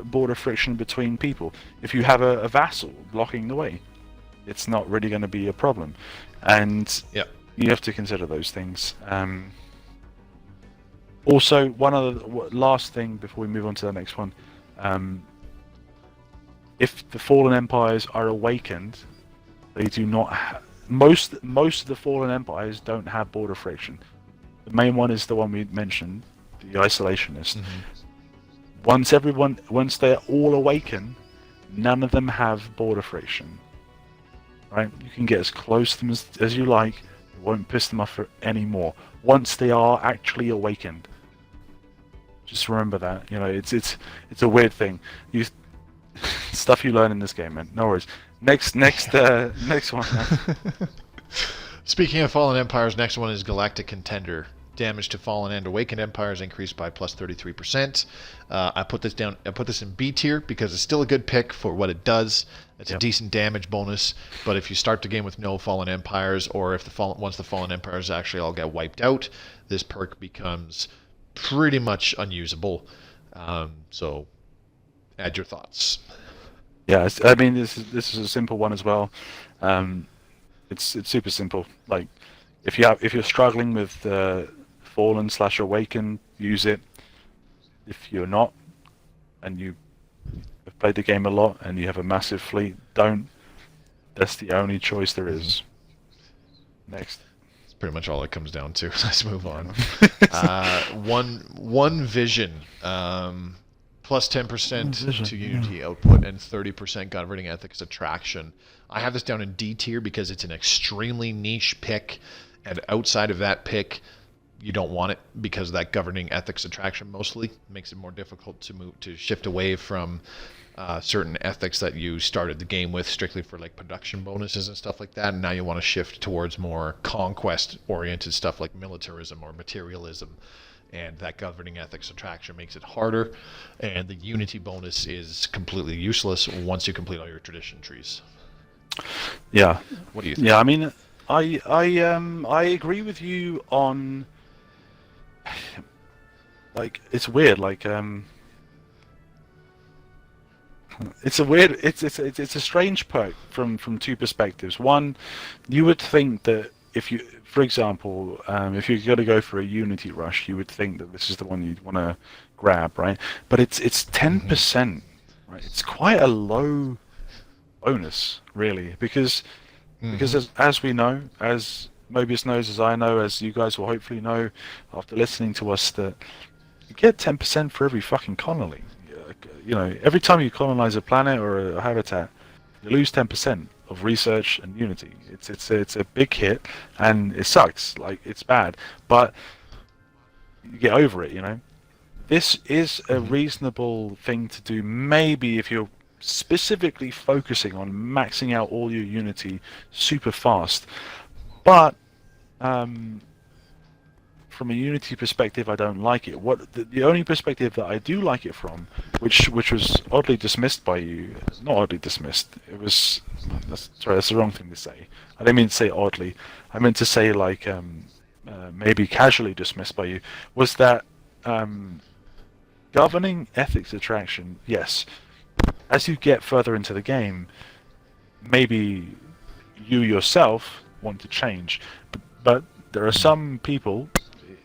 border friction between people. If you have a vassal blocking the way, it's not really going to be a problem. And you have to consider those things. Also, one other last thing before we move on to the next one. If the Fallen Empires are awakened, they do not. Most of the Fallen Empires don't have border friction. The main one is the one we mentioned, the Isolationist. Mm-hmm. Once they're all awakened, none of them have border friction. Right? You can get as close to them as you like. It won't piss them off anymore. Once they are actually awakened, just remember that. It's a weird thing. Stuff you learn in this game, man. No worries. Next one. Speaking of Fallen Empires, next one is Galactic Contender. Damage to Fallen and Awakened Empires increased by plus 33%. I put this in B tier because it's still a good pick for what it does. It's a decent damage bonus, but if you start the game with no Fallen Empires, or if once the Fallen Empires actually all get wiped out, this perk becomes pretty much unusable. So, add your thoughts. Yeah, I mean this is a simple one as well. It's super simple. Like if you're struggling with Fallen/Awakened, use it. If you're not, and you have played the game a lot and you have a massive fleet, don't. That's the only choice there is. Next. That's pretty much all it comes down to. Let's move on. One vision. Plus 10% to Unity output and 30% governing ethics attraction. I have this down in D tier because it's an extremely niche pick, and outside of that pick, you don't want it because of that governing ethics attraction mostly makes it more difficult to shift away from certain ethics that you started the game with strictly for like production bonuses and stuff like that, and now you want to shift towards more conquest-oriented stuff like militarism or materialism. And that governing ethics attraction makes it harder, and the Unity bonus is completely useless once you complete all your tradition trees. Yeah. What do you think? Yeah, I mean, I agree with you on. Like, it's weird. Like, it's a strange perk from two perspectives. One, you would think that if you, for example, if you're going to go for a Unity rush, you would think that this is the one you'd want to grab, right? But it's 10%, right? It's quite a low bonus, really, because as we know, as Mobius knows, as I know, as you guys will hopefully know after listening to us, that you get 10% for every fucking colony. Every time you colonize a planet or a habitat, you lose 10% of research and Unity. It's a big hit, and it sucks. Like, it's bad, but you get over it. This is a reasonable thing to do. Maybe if you're specifically focusing on maxing out all your Unity super fast, but from a Unity perspective, I don't like it. The only perspective that I do like it from, which was oddly dismissed by you, not oddly dismissed, it was, that's the wrong thing to say. I didn't mean to say oddly. I meant to say maybe casually dismissed by you, was that governing ethics attraction, yes. As you get further into the game, maybe you yourself want to change, but there are some people,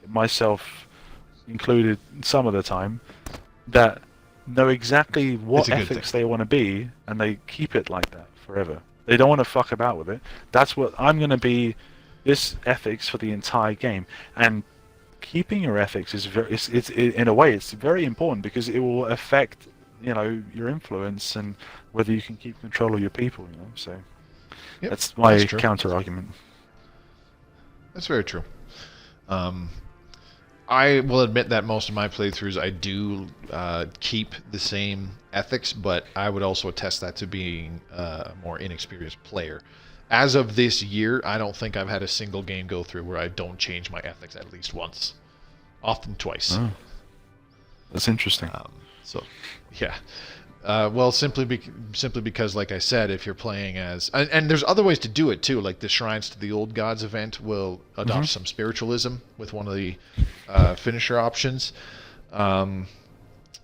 myself included some of the time, that know exactly what ethics they want to be, and they keep it like that forever. They don't want to fuck about with it. That's what I'm going to be, this ethics for the entire game. And keeping your ethics is it's in a way it's very important, because it will affect, you know, your influence and whether you can keep control of your people, you know. So that's my counter argument. That's very true. I will admit that most of my playthroughs I do keep the same ethics, but I would also attest that to being a more inexperienced player. As of this year, I don't think I've had a single game go through where I don't change my ethics at least once. Often twice. Oh, that's interesting. So, yeah. Well, simply because, like I said, if you're playing as... And there's other ways to do it, too. Like the Shrines to the Old Gods event will adopt some spiritualism with one of the finisher options.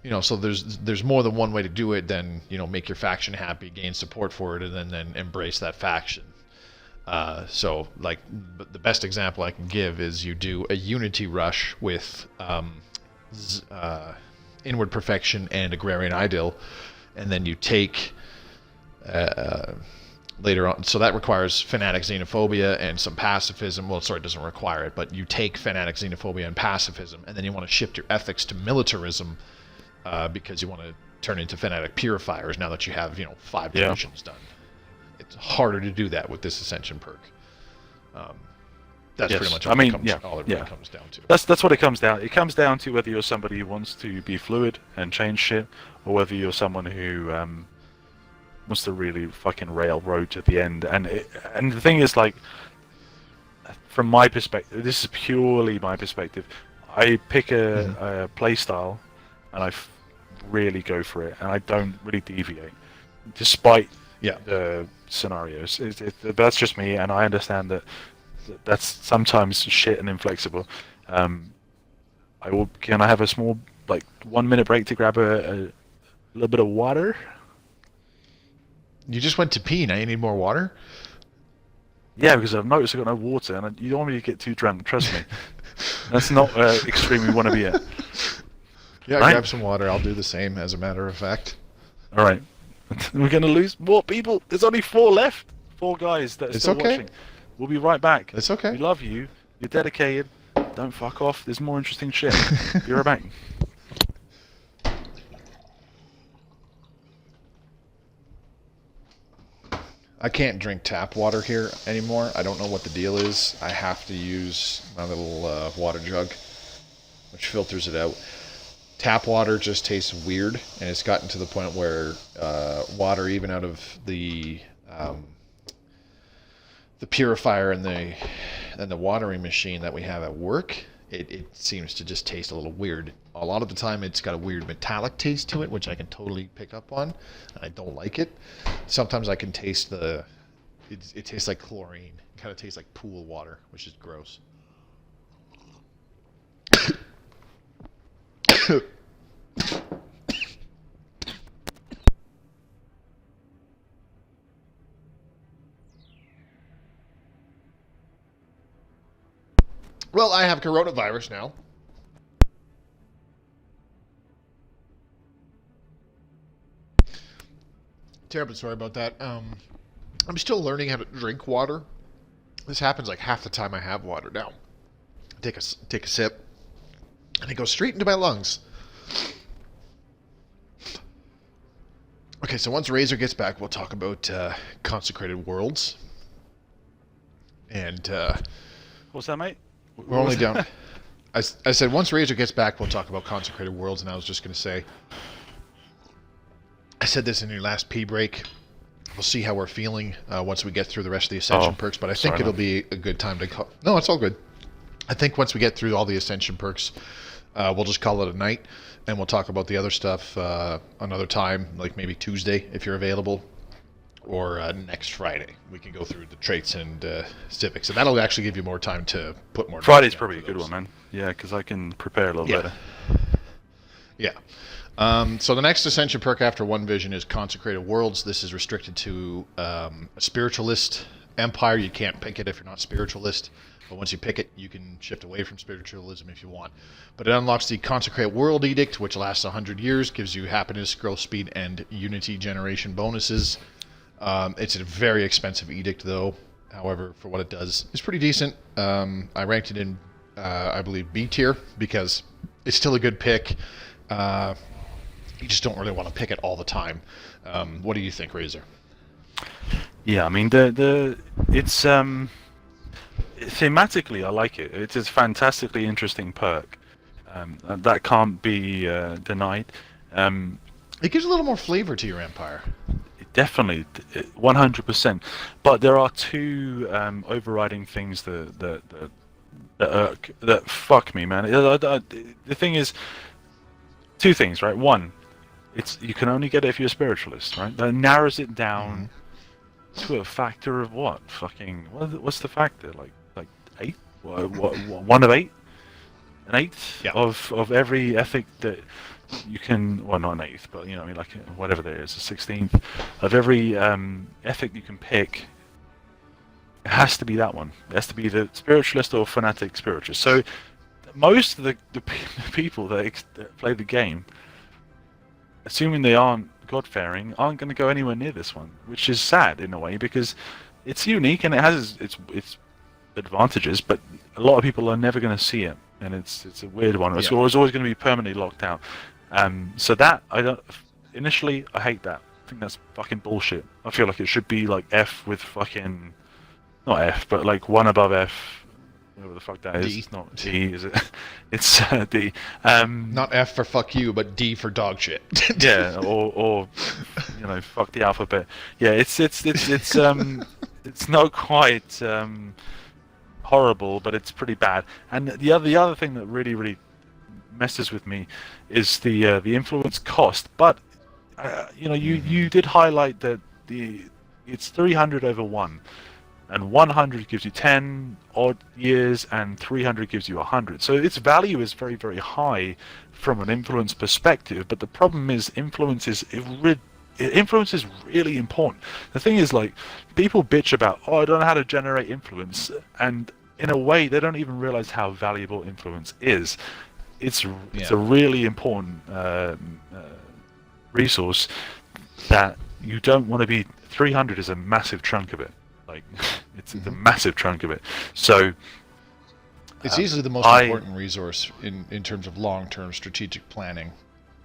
You know, so there's more than one way to do it than, you know, make your faction happy, gain support for it, and then embrace that faction. So, like, the best example I can give is you do a Unity rush with Inward Perfection and Agrarian Idyll, and then you take later on, so that requires Fanatic Xenophobia and some Pacifism. Well, sorry, it doesn't require it, but you take Fanatic Xenophobia and Pacifism, and then you want to shift your ethics to militarism, because you want to turn into Fanatic Purifiers now that you have, you know, 5 divisions done. It's harder to do that with this Ascension perk. That's pretty much all it really comes down to. That's what it comes down. It comes down to whether you're somebody who wants to be fluid and change shit, or whether you're someone who wants to really fucking railroad to the end. And the thing is, like, from my perspective, this is purely my perspective. I pick a play style, and I really go for it, and I don't really deviate, despite the scenarios. That's just me, and I understand that that's sometimes shit and inflexible. Can I have a small, like, 1 minute break to grab a little bit of water? You just went to pee, now you need more water? Yeah, because I've noticed I've got no water, and you don't want me to get too drunk, trust me. That's not extreme we want to be at. Yeah, right? Grab some water, I'll do the same, as a matter of fact. Alright. We're going to lose more people. There's only 4 left. 4 guys that are still watching. We'll be right back. It's okay. We love you. You're dedicated. Don't fuck off. There's more interesting shit. Be right back. I can't drink tap water here anymore. I don't know what the deal is. I have to use my little water jug, which filters it out. Tap water just tastes weird, and it's gotten to the point where water, even out of the purifier and the watering machine that we have at work, it seems to just taste a little weird. A lot of the time it's got a weird metallic taste to it, which I can totally pick up on, and I don't like it. Sometimes I can taste it tastes like chlorine. It kind of tastes like pool water, which is gross. Well, I have coronavirus now. Terribly sorry about that. I'm still learning how to drink water. This happens like half the time I have water now. Take a sip, and it goes straight into my lungs. Okay, so once Razor gets back, we'll talk about Consecrated Worlds. And what's that, mate? We're only down. I said once Razor gets back, we'll talk about Consecrated Worlds, and I was just going to say, I said this in your last pee break. We'll see how we're feeling once we get through the rest of the Ascension perks, but I think it'll be a good time to No, it's all good. I think once we get through all the Ascension perks, we'll just call it a night, and we'll talk about the other stuff another time, like maybe Tuesday if you're available, or next Friday. We can go through the traits and civics, and that'll actually give you more time to put more. Friday's probably a good one, man. Yeah, because I can prepare a little better. Yeah. So the next Ascension perk after One Vision is Consecrated Worlds. This is restricted to a Spiritualist Empire. You can't pick it if you're not Spiritualist, but once you pick it, you can shift away from Spiritualism if you want. But it unlocks the Consecrated World Edict, which lasts 100 years, gives you happiness, growth speed, and unity generation bonuses. It's a very expensive edict, though. However, for what it does, it's pretty decent. I ranked it in, I believe, B tier because it's still a good pick. You just don't really want to pick it all the time. What do you think, Razor? Yeah, I mean it's thematically I like it. It's a fantastically interesting perk. That can't be denied. It gives a little more flavor to your empire. Definitely, 100%. But there are two overriding things that fuck me, man. The thing is, two things, right? One, you can only get it if you're a spiritualist, right? That narrows it down to a factor of what? Fucking what's the factor? Like 8? What 1 of 8? An eighth of every ethic that you can, well, not an eighth, but you know, I mean, like whatever there is, a 16th of every ethic you can pick. It has to be that one. It has to be the spiritualist or fanatic spiritualist. So most of the people that play the game, assuming they aren't God-fearing, aren't going to go anywhere near this one, which is sad in a way because it's unique and it has its advantages, but a lot of people are never going to see it, and it's a weird one. It's always going to be permanently locked out. So that initially I hate that. I think that's fucking bullshit. I feel like it should be like F with fucking, not F, but like 1 above F. Whatever the fuck that is. D. Not D, is it? It's D. Not F for fuck you, but D for dog shit. Yeah, or you know, fuck the alphabet. Yeah, it's not quite horrible, but it's pretty bad. And the other thing that really messes with me is the influence cost. But you know, you did highlight that it's 300 over 1. And 100 gives you 10 odd years, and 300 gives you 100. So its value is very, very high from an influence perspective. But the problem is, influence is really important. The thing is, like, people bitch about, I don't know how to generate influence, and in a way, they don't even realize how valuable influence is. It's a really important resource that you don't want to be. 300 is a massive chunk of it. Like, it's a massive chunk of it. So it's easily the most important resource in terms of long-term strategic planning.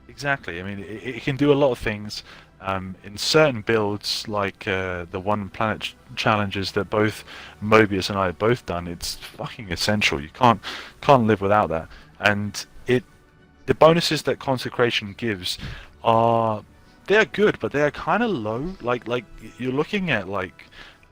Exactly. I mean, it can do a lot of things. In certain builds, like the one planet challenges that both Mobius and I have both done, it's fucking essential. You can't live without that. And the bonuses that Consecration gives they're good, but they're kind of low. Like you're looking at like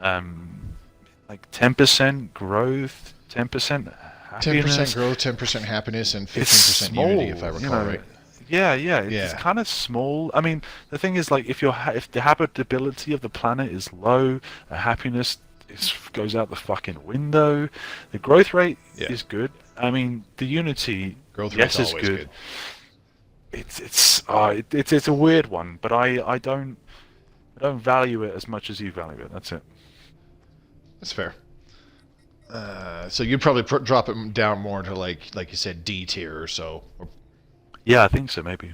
10% growth, 10% happiness. 10% growth, 10% happiness, and 15% unity, if I recall right. Yeah, it's kind of small. I mean, the thing is, like, if the habitability of the planet is low, the happiness goes out the fucking window. The growth rate is good. I mean, the unity growth rate is good. It's a weird one, but I don't value it as much as you value it. That's it. That's fair. So you'd probably drop it down more to like you said, D tier or so. Yeah, I think so, maybe.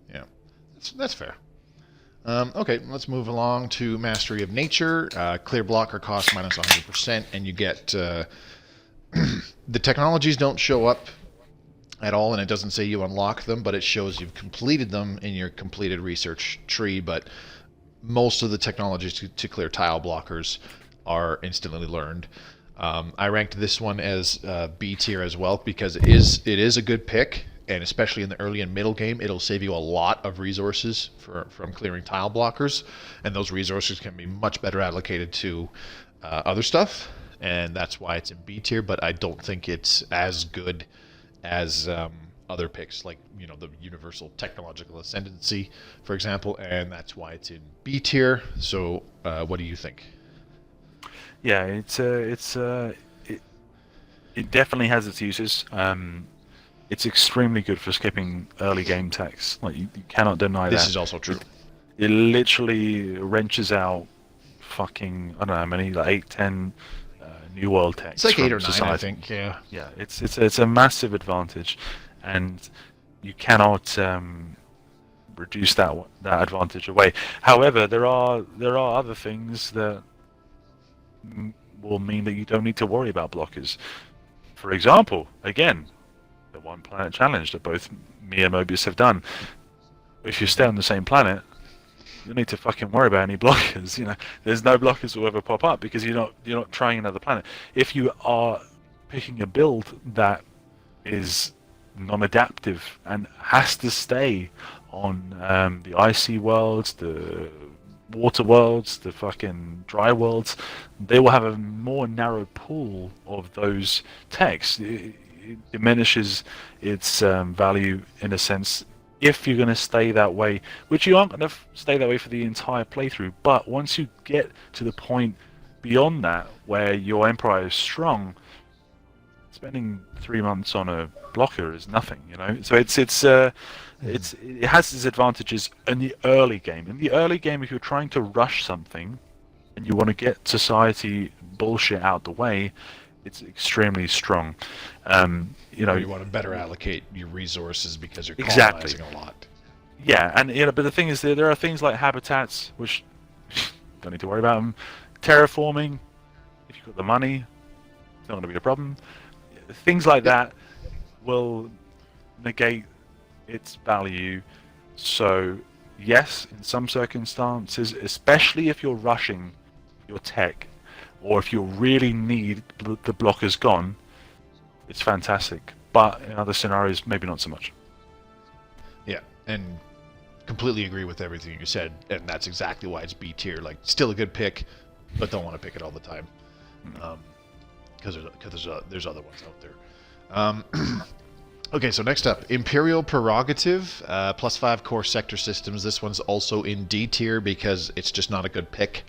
Yeah, that's fair. Okay, let's move along to Mastery of Nature. Clear blocker cost minus 100%, and you get the technologies don't show up at all, and it doesn't say you unlock them, but it shows you've completed them in your completed research tree. But most of the technologies to clear tile blockers are instantly learned. I ranked this one as B tier as well because it is a good pick, and especially in the early and middle game, it'll save you a lot of resources from clearing tile blockers, and those resources can be much better allocated to other stuff, and that's why it's in B tier. But I don't think it's as good as other picks, like, you know, the Universal Technological Ascendancy, for example, and that's why it's in B tier. So, what do you think? Yeah, it definitely has its uses. it's extremely good for skipping early game text. Like you cannot deny that. This is also true. It literally wrenches out fucking, I don't know how many, like 8, 10 New World text. It's like 8 or 9, society. I think. Yeah. Yeah, it's a massive advantage, and you cannot reduce that advantage away. However, there are other things that will mean that you don't need to worry about blockers. For example, again, the one planet challenge that both me and Mobius have done. If you stay on the same planet, you don't need to fucking worry about any blockers. You know, there's no blockers will ever pop up because you're not trying another planet. If you are picking a build that is non-adaptive and has to stay on the icy worlds, the water worlds, the fucking dry worlds, they will have a more narrow pool of those techs. It diminishes its value in a sense if you're going to stay that way, which you aren't going to stay that way for the entire playthrough. But once you get to the point beyond that where your Empire is strong, spending 3 months on a blocker is nothing, you know. So it has its advantages in the early game. In the early game, if you're trying to rush something and you want to get society bullshit out the way, it's extremely strong. You know, you want to better allocate your resources because you're exactly colonizing a lot. Yeah, and you know, but the thing is, there are things like habitats which don't need to worry about them. Terraforming, if you've got the money, it's not going to be a problem. Things like that will negate its value. So yes, in some circumstances, especially if you're rushing your tech, or if you really need the blockers gone, it's fantastic. But in other scenarios, maybe not so much. Yeah, and completely agree with everything you said, and that's exactly why it's B tier. Like, still a good pick, but don't want to pick it all the time, because there's other ones out there. Okay, so next up, Imperial Prerogative, +5 core sector systems. This one's also in D tier because it's just not a good pick,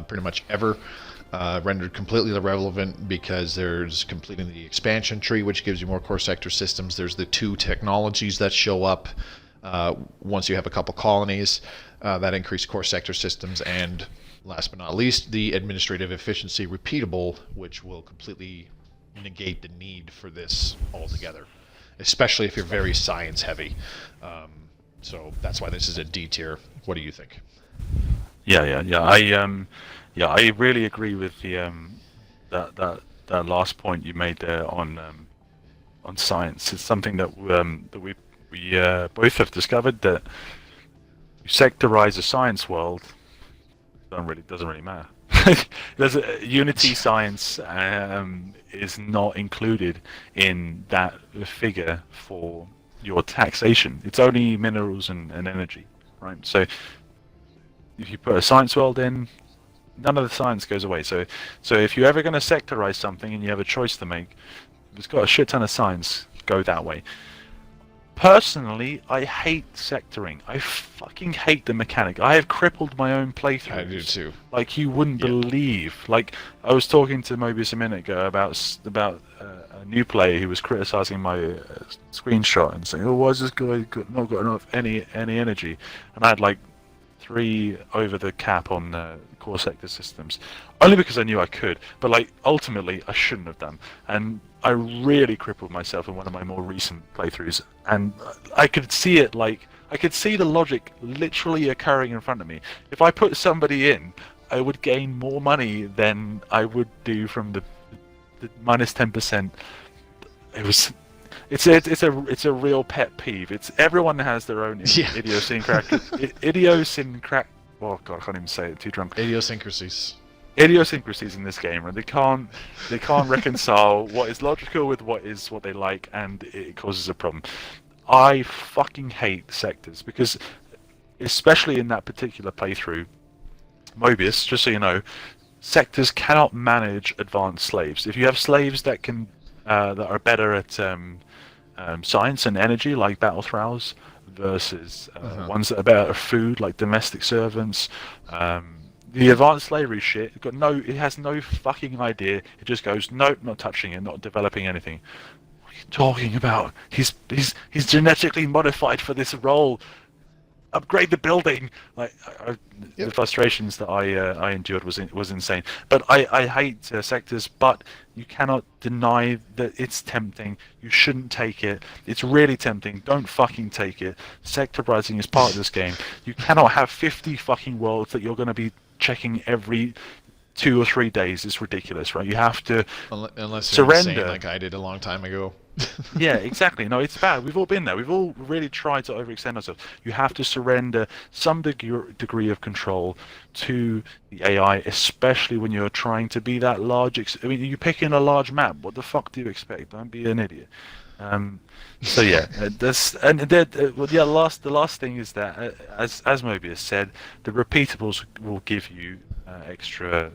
pretty much ever. Rendered completely irrelevant because there's completing the expansion tree, which gives you more core sector systems. There's the 2 technologies that show up once you have a couple colonies that increase core sector systems, and last but not least, the administrative efficiency repeatable, which will completely negate the need for this altogether, especially if you're very science heavy. So that's why this is a D tier. What do you think? Yeah, I really agree with the that last point you made there on science. It's something that we both have discovered, that you sectorize a science world, doesn't really matter. There's Unity science is not included in that figure for your taxation. It's only minerals and energy, right? So if you put a science world in, none of the science goes away. So if you're ever going to sectorize something and you have a choice to make, if it's got a shit ton of science, go that way. Personally, I hate sectoring. I fucking hate the mechanic. I have crippled my own playthroughs. I do too. Like you wouldn't believe. Like I was talking to Mobius a minute ago about a new player who was criticizing my screenshot and saying, "Oh, why is this guy not got enough any energy?" And I had like 3 over the cap on core sector systems, only because I knew I could, but like ultimately I shouldn't have done, and I really crippled myself in one of my more recent playthroughs, and I could see it, like I could see the logic literally occurring in front of me. If I put somebody in, I would gain more money than I would do from the minus 10%. It's a real pet peeve. It's everyone has their own idiosyncratic. Oh god, I can't even say it. Too drunk. Idiosyncrasies In this game, and they can't reconcile what is logical with what they like, and it causes a problem. I fucking hate sectors because, especially in that particular playthrough, Mobius, just so you know, sectors cannot manage advanced slaves. If you have slaves that can that are better at science and energy, like battle thralls, versus ones that are better at food, like domestic servants. The advanced slavery shit, it has no fucking idea. It just goes, nope, not touching it, not developing anything. you talking about? He's genetically modified for this role. Upgrade the building. Like the frustrations that I endured was insane. But I hate sectors, but you cannot deny that it's tempting. You shouldn't take it. It's really tempting. Don't fucking take it. Sectorizing is part of this game. You cannot have 50 fucking worlds that you're going to be checking every 2 or 3 days. It's ridiculous, right? You have to unless you're surrender, insane like I did a long time ago. Yeah, exactly. No, it's bad. We've all been there. We've all really tried to overextend ourselves. You have to surrender some degree of control to the AI, especially when you're trying to be that large. I mean, you pick in a large map. What the fuck do you expect? Don't be an idiot. So yeah, the last thing is that, as Mobius said, the repeatables will give you extra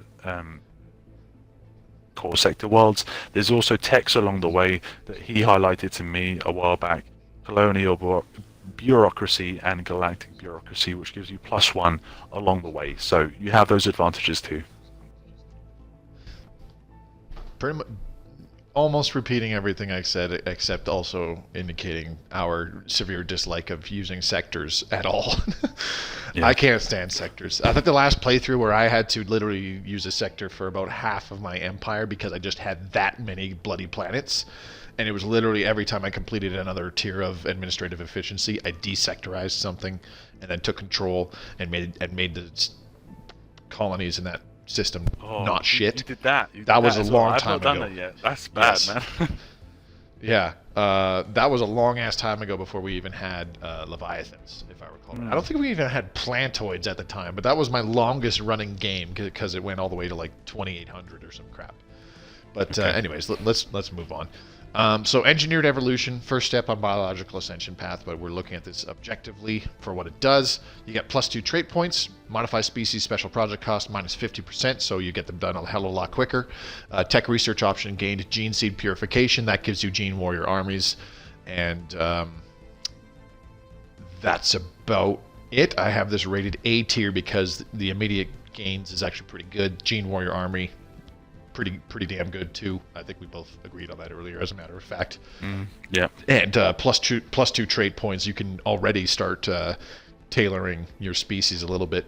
core sector worlds. There's also techs along the way that he highlighted to me a while back: colonial bureaucracy and galactic bureaucracy, which gives you +1 along the way. So you have those advantages too. Pretty much, almost repeating everything I said, except also indicating our severe dislike of using sectors at all. Yeah. I can't stand sectors. I think the last playthrough where I had to literally use a sector for about half of my empire because I just had that many bloody planets, and it was literally every time I completed another tier of administrative efficiency, I desectorized something and then took control and made the colonies in that system not shit. You did that. That was a long time ago. I've not done that yet. That's bad, man. Yeah, that was a long ass time ago before we even had Leviathans, if I recall. I don't think we even had Plantoids at the time, but that was my longest running game because it went all the way to like 2800 or some crap. But anyways, let's move on. So engineered evolution, first step on biological ascension path, but we're looking at this objectively for what it does. You get +2 trait points, modify species special project cost -50%, so you get them done a hell of a lot quicker. Tech research option gained gene seed purification, that gives you gene warrior armies, and that's about it. I have this rated A tier because the immediate gains is actually pretty good. Gene warrior army, pretty damn good too. I think we both agreed on that earlier, as a matter of fact. Yeah. And +2 trait points, you can already start tailoring your species a little bit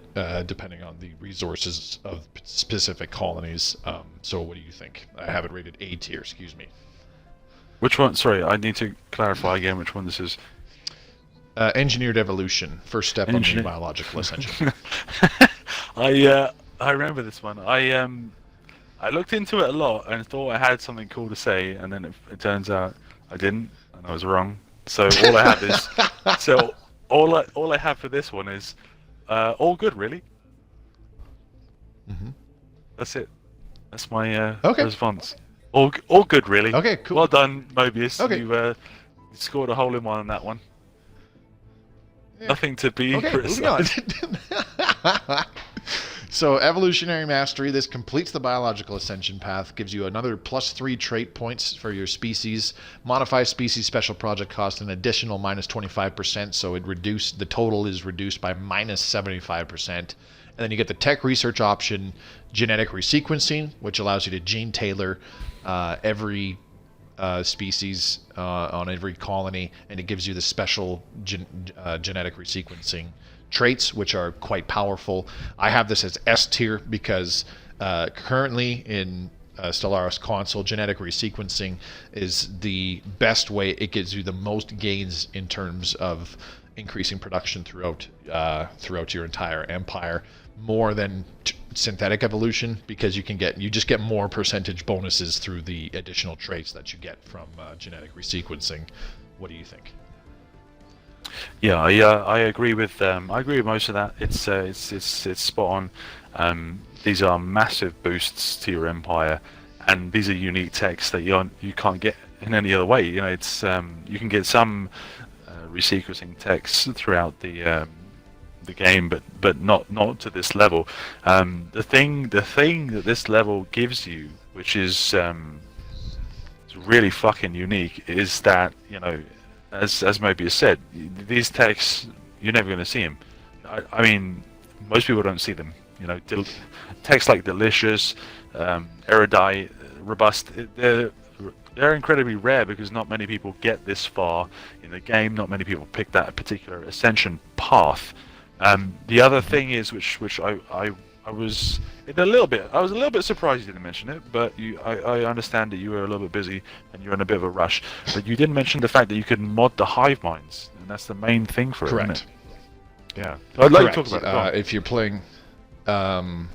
depending on the resources of specific colonies. So what do you think? I have it rated A tier, excuse me. Which one? Sorry, I need to clarify again which one this is. Engineered evolution, first step on the biological ascension. I remember this one. I looked into it a lot and thought I had something cool to say, and then it turns out I didn't, and I was wrong. So all I have is all I have for this one is all good, really. Mm-hmm. That's it. That's my okay. response. All good, really. Okay, cool. Well done, Mobius. Okay. You scored a hole in one on that one. Yeah. Nothing to be criticized. So, Evolutionary Mastery, this completes the biological ascension path, gives you another +3 trait points for your species, modify species special project cost an additional -25%, so the total is reduced by -75%. And then you get the tech research option, genetic resequencing, which allows you to gene tailor every species on every colony, and it gives you the special genetic resequencing traits, which are quite powerful. I have this as S tier because currently in Stellaris Console, genetic resequencing is the best way. It gives you the most gains in terms of increasing production throughout your entire empire, more than synthetic evolution, because you just get more percentage bonuses through the additional traits that you get from genetic resequencing. What do you think? Yeah, I agree with most of that. It's spot on. These are massive boosts to your empire, and these are unique techs that you can't get in any other way. You know, it's you can get some resequencing techs throughout the game, but not to this level. The thing that this level gives you, which is really fucking unique, is that, you know, as Mobius said, these techs, you're never going to see them. I mean, most people don't see them. You know, techs like delicious, erudite, robust, they're they're incredibly rare because not many people get this far in the game. Not many people pick that particular ascension path. The other thing is, which I was a little bit surprised you didn't mention it, but I understand that you were a little bit busy and you're in a bit of a rush. But you didn't mention the fact that you could mod the hive minds, and that's the main thing for it, isn't it? Yeah. I'd like to talk about it. If you're playing, now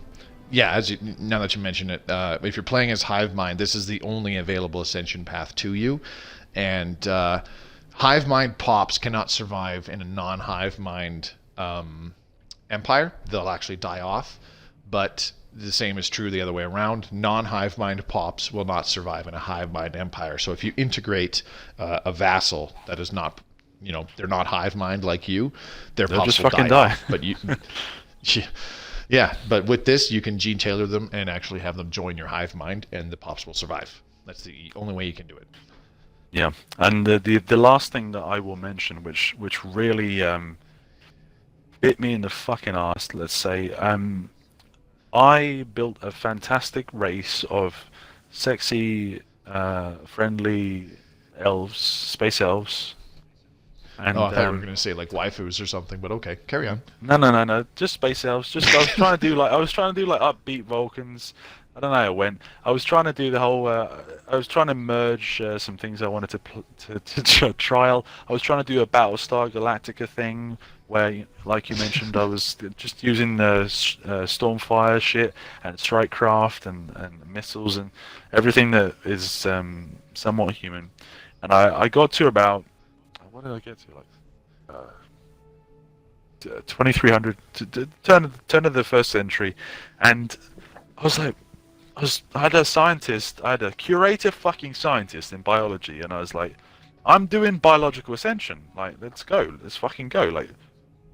that you mention it, if you're playing as hive mind, this is the only available ascension path to you, and hive mind pops cannot survive in a non-hive mind empire. They'll actually die off. But the same is true the other way around. Non-hive mind pops will not survive in a hive mind empire. So if you integrate a vassal that is not, they're not hive mind like you, their pops just will fucking die. die. But yeah. But with this, you can gene tailor them and actually have them join your hive mind, and the pops will survive. That's the only way you can do it. Yeah, and the last thing that I will mention, which really bit me in the fucking arse, let's say. I built a fantastic race of sexy, friendly elves, space elves. And, I thought you were going to say like waifus or something, but okay, carry on. No, just space elves. I was trying to do like upbeat Vulcans. I don't know how it went. I was trying to do the whole. I was trying to merge some things I wanted to trial. I was trying to do a Battlestar Galactica thing where, like you mentioned, I was just using the Stormfire shit and Strikecraft and missiles and everything that is somewhat human. And I got to about, what did I get to? Like 2300 to turn of the first century, and I was like. I had a curative fucking scientist in biology, and I was like, I'm doing biological ascension. Like, let's fucking go. Like,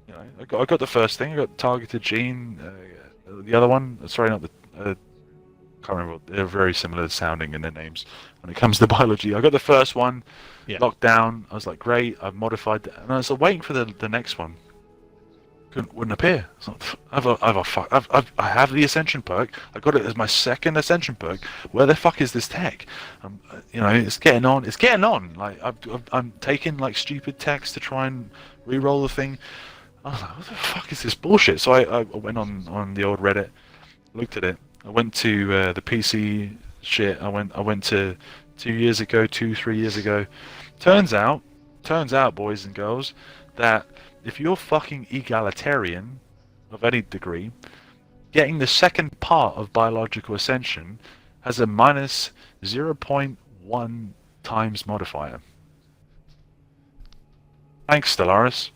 I got the first thing. I got targeted gene. The other one, sorry, not the. Can't remember. They're very similar sounding in their names when it comes to biology. I got the first one, locked down. I was like, great. I've modified that, and I was waiting for the next one. Wouldn't appear. I have the Ascension perk. I got it as my second Ascension perk. Where the fuck is this tech? It's getting on. It's getting on. Like I'm taking like stupid text to try and re-roll the thing. I was like, what the fuck is this bullshit? So I went on the old Reddit, looked at it. I went to the PC shit. I went to 3 years ago. Turns out, boys and girls, that if you're fucking egalitarian of any degree, getting the second part of biological ascension has a minus 0.1 times modifier. Thanks, Stellaris.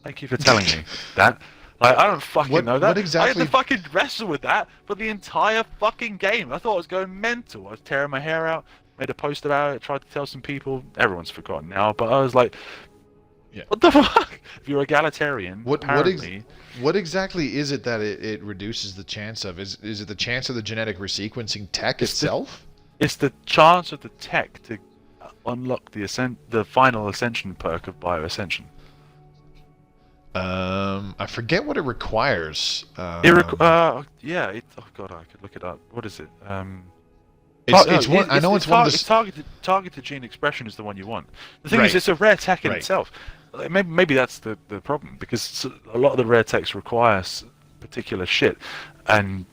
Thank you for telling me that. Like, I don't fucking know that. What exactly? I had to fucking wrestle with that for the entire fucking game. I thought I was going mental. I was tearing my hair out, made a post about it, tried to tell some people. Everyone's forgotten now, but I was like, what the fuck? If you're egalitarian, what exactly is it that it reduces the chance of? Is it the chance of the genetic resequencing tech itself? It's the chance of the tech to unlock the final ascension perk of bioascension. I forget what it requires. Oh god, I could look it up. What is it? Targeted gene expression is the one you want. The thing is, it's a rare tech in itself. Maybe that's the problem, because a lot of the rare techs require particular shit, and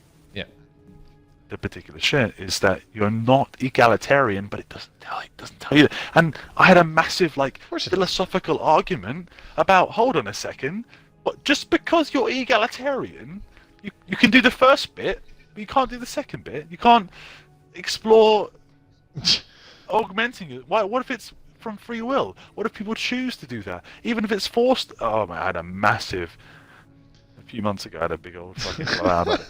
the particular shit is that you're not egalitarian, but it doesn't tell you that. And I had a massive philosophical argument about, hold on a second, but just because you're egalitarian, you can do the first bit, but you can't do the second bit. You can't explore augmenting it. What if it's from free will? What if people choose to do that? Even if it's forced. Oh man, I had a few months ago I had a big old fucking about it.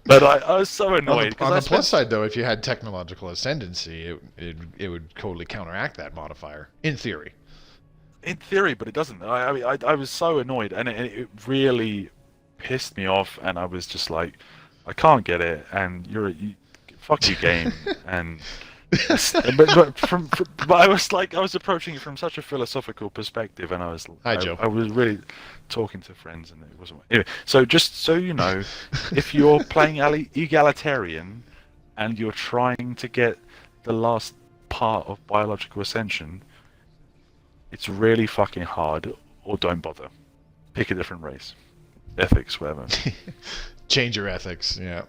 But I was so annoyed. On the plus side, though, if you had technological ascendancy, it would totally counteract that modifier, in theory. In theory, but it doesn't. I was so annoyed, and it really pissed me off, and I was just like, I can't get it, and fuck you, game, and. but I was approaching it from such a philosophical perspective, and I was really talking to friends, and it wasn't anyway. So just so you know, if you're playing egalitarian and you're trying to get the last part of biological ascension, it's really fucking hard, or don't bother. Pick a different race. Ethics, whatever. Change your ethics, yeah.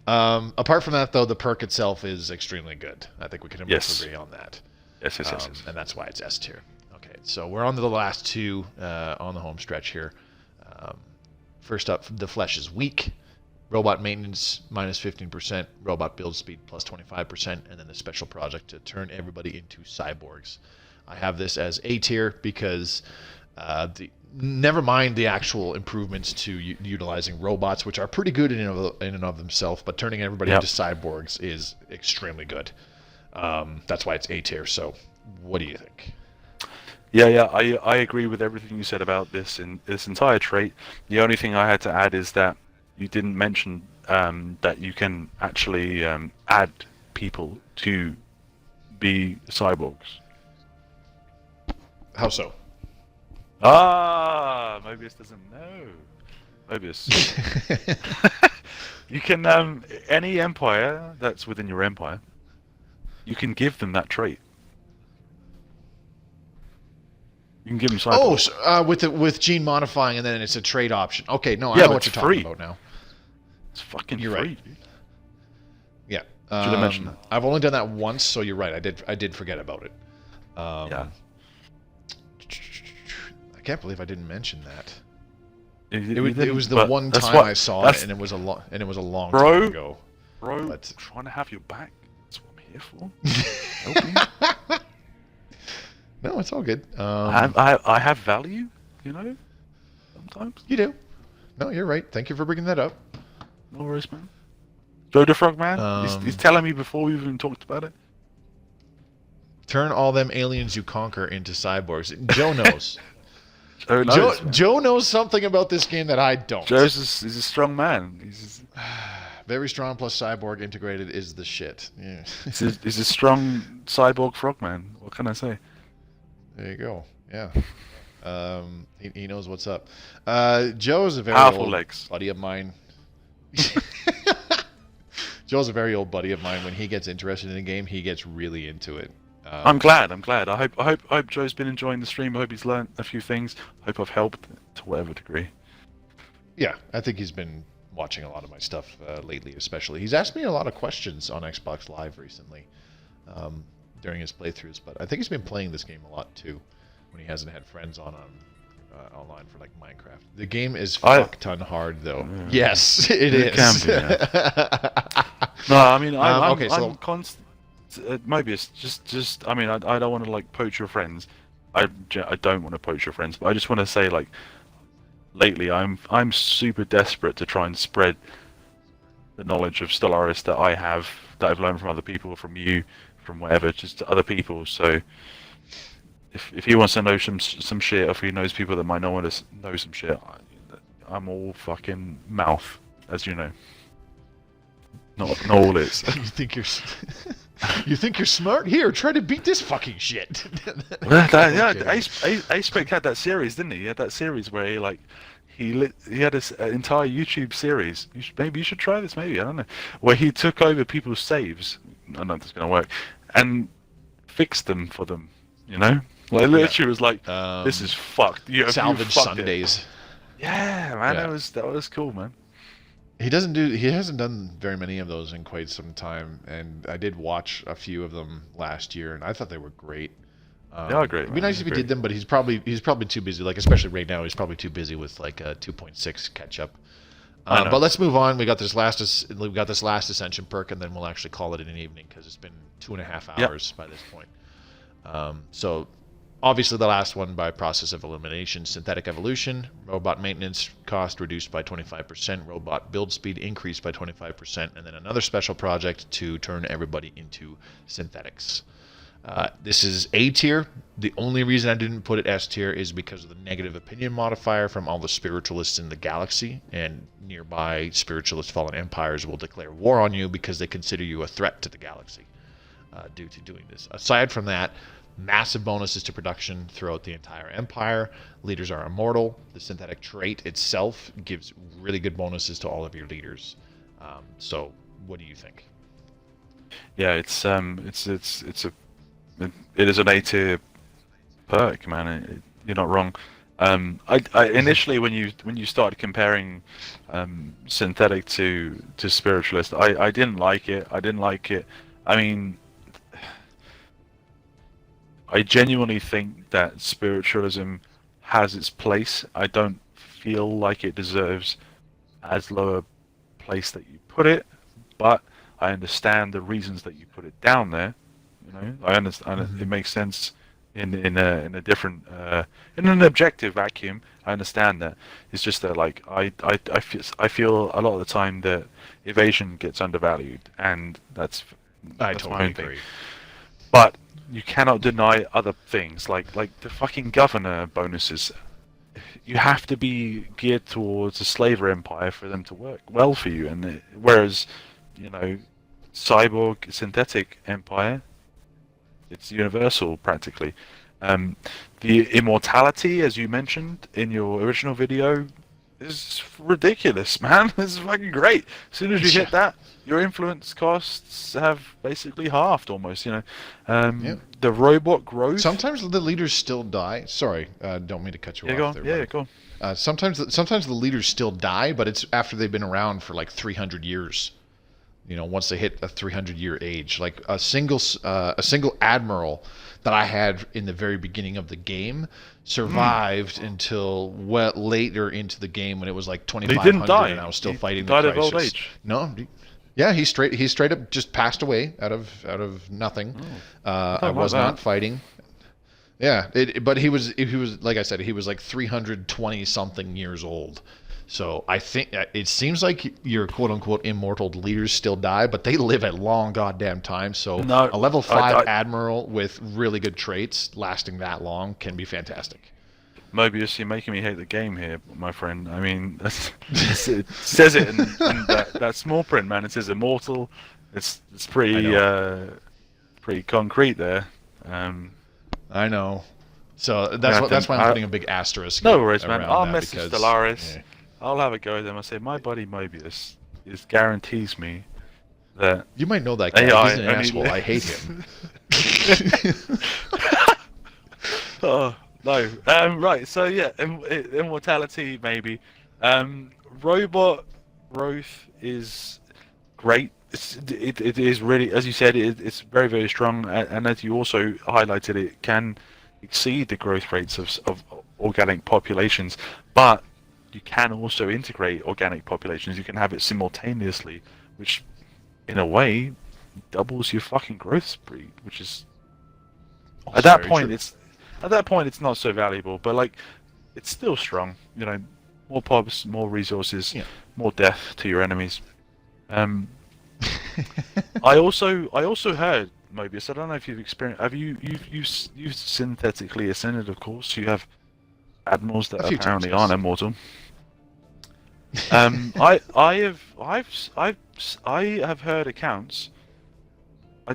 Apart from that, though, the perk itself is extremely good. I think we can both agree on that. Yes. And that's why it's S tier. Okay, so we're on to the last two on the home stretch here. First up, the flesh is weak. Robot maintenance minus 15%, robot build speed plus 25%, and then the special project to turn everybody into cyborgs. I have this as A tier because never mind the actual improvements to utilizing robots, which are pretty good in and of themselves, but turning everybody into cyborgs is extremely good. That's why it's A tier. So, what do you think? Yeah, I agree with everything you said about this entire trait. The only thing I had to add is that you didn't mention that you can actually add people to be cyborgs. How so? Mobius doesn't know. Mobius. You can, any empire that's within your empire, you can give them that trait. You can give them cyborgs. Oh, so, with gene modifying, and then it's a trade option. Okay, no, I know what you're talking about now. It's fucking you're free, right. dude. Yeah. Should have mentioned that. I've only done that once, so you're right. I did forget about it. Yeah. I can't believe I didn't mention that. It was the one time I saw it, and it was a long time ago. Bro, but trying to have your back. That's what I'm here for. Helping. No, it's all good. I have value, you know. Sometimes you do. No, you're right. Thank you for bringing that up. No worries, man. Joe the Frog Man. He's telling me before we even talked about it. Turn all them aliens you conquer into cyborgs. Joe knows. Joe knows something about this game that I don't. He's a strong man. He's very strong plus cyborg integrated is the shit. Yeah. he's a strong cyborg frogman. What can I say? There you go. Yeah. He knows what's up. Joe is a very powerful old legs. buddy of mine. Joe's a very old buddy of mine. When he gets interested in a game, he gets really into it. I'm glad. I hope Joe's been enjoying the stream. I hope he's learned a few things. I hope I've helped to whatever degree. Yeah, I think he's been watching a lot of my stuff lately, especially. He's asked me a lot of questions on Xbox Live recently during his playthroughs, but I think he's been playing this game a lot too when he hasn't had friends online for like Minecraft. The game is fuck-ton hard though. Yeah. Yes, it is. Can be, yeah. No, I mean I'm constant. Mobius, just I mean, I don't want to like poach your friends. I don't want to poach your friends, but I just want to say like, lately I'm super desperate to try and spread the knowledge of Stellaris that I have, that I've learned from other people, from you, from whatever, just to other people. So if he wants to know some shit, or if he knows people that might not want to know some shit, I'm all fucking mouth, as you know. Not all is. You think you're smart? Here, try to beat this fucking shit. Aspect had that series, didn't he? He had that series where he had an entire YouTube series. Maybe you should try this. Maybe, I don't know. Where he took over people's saves. I don't know if this is gonna work, and fixed them for them. You know, like literally was like, "This is fucked." Salvage Sundays. Yeah, man, that was cool, man. He hasn't done very many of those in quite some time, and I did watch a few of them last year, and I thought they were great. They are great. It'd be nice if he did them, but he's probably too busy. Like especially right now, he's probably too busy with like a 2.6 catch up. But let's move on. We got this last Ascension perk, and then we'll actually call it an evening because it's been 2.5 hours by this point. So. Obviously, the last one by process of elimination, synthetic evolution, robot maintenance cost reduced by 25%, robot build speed increased by 25%, and then another special project to turn everybody into synthetics. This is A tier. The only reason I didn't put it S tier is because of the negative opinion modifier from all the spiritualists in the galaxy, and nearby spiritualist fallen empires will declare war on you because they consider you a threat to the galaxy due to doing this. Aside from that, massive bonuses to production throughout the entire empire. Leaders are immortal. The synthetic trait itself gives really good bonuses to all of your leaders. So, what do you think? Yeah, it's it is an A tier perk, man. You're not wrong. I initially when you started comparing synthetic to spiritualist, I didn't like it. I didn't like it. I mean, I genuinely think that spiritualism has its place. I don't feel like it deserves as low a place that you put it, but I understand the reasons that you put it down there. You know, I understand it makes sense in a different in an objective vacuum. I understand that. It's just that like I feel a lot of the time that evasion gets undervalued, and that's totally my own agree. thing. But you cannot deny other things like the fucking governor bonuses. You have to be geared towards a slaver empire for them to work well for you, and whereas cyborg synthetic empire, it's universal practically. The immortality, as you mentioned in your original video, is ridiculous, man. This is fucking great. As soon as you hit that, your influence costs have basically halved almost. The robot growth. Sometimes the leaders still die. Sorry, don't mean to cut you off. Go on. There, Yeah, buddy. go on. Sometimes the leaders still die, but it's after they've been around for like 300 years. Once they hit a 300-year age, like a single admiral that I had in the very beginning of the game survived until later into the game when it was like 2500 and I was still fighting the crisis. Died of old age. No, yeah, he straight up just passed away out of nothing. I was not fighting. Yeah, but he was like I said, he was like 320 something years old. So I think it seems like your quote-unquote immortal leaders still die, but they live a long goddamn time. So a level 5 admiral with really good traits lasting that long can be fantastic. Mobius, you're making me hate the game here, my friend. I mean, it says it in that small print, man. It says immortal. It's pretty concrete there. I know. So that's why I'm putting a big asterisk. No worries, man. I'll because, message Stellaris. Yeah. I'll have a go with them. I say, my buddy Mobius guarantees me that... You might know that guy. He's an asshole. I hate him. Oh, no. Right, so yeah, immortality, maybe. Robot growth is great. It is really, as you said, it's very, very strong. And as you also highlighted, it can exceed the growth rates of organic populations. But you can also integrate organic populations. You can have it simultaneously, which, in a way, doubles your fucking growth speed. Which is at that point it's not so valuable, but like it's still strong. More pops, more resources, more death to your enemies. I also heard, Mobius, I don't know if you've experienced. Have you've synthetically ascended? Of course, you have admirals that apparently aren't immortal. I have heard accounts. I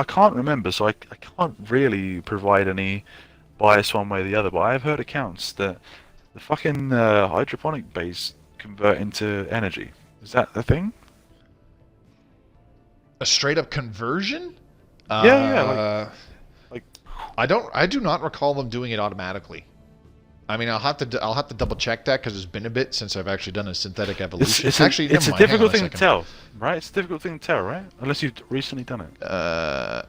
can't remember, so I can't really provide any bias one way or the other. But I've heard accounts that the fucking hydroponic bays convert into energy. Is that the thing? A straight up conversion? Yeah. I do not recall them doing it automatically. I mean, I'll have to double check that because it's been a bit since I've actually done a synthetic evolution. It's a difficult thing to tell, right? It's a difficult thing to tell, right? Unless you've recently done it.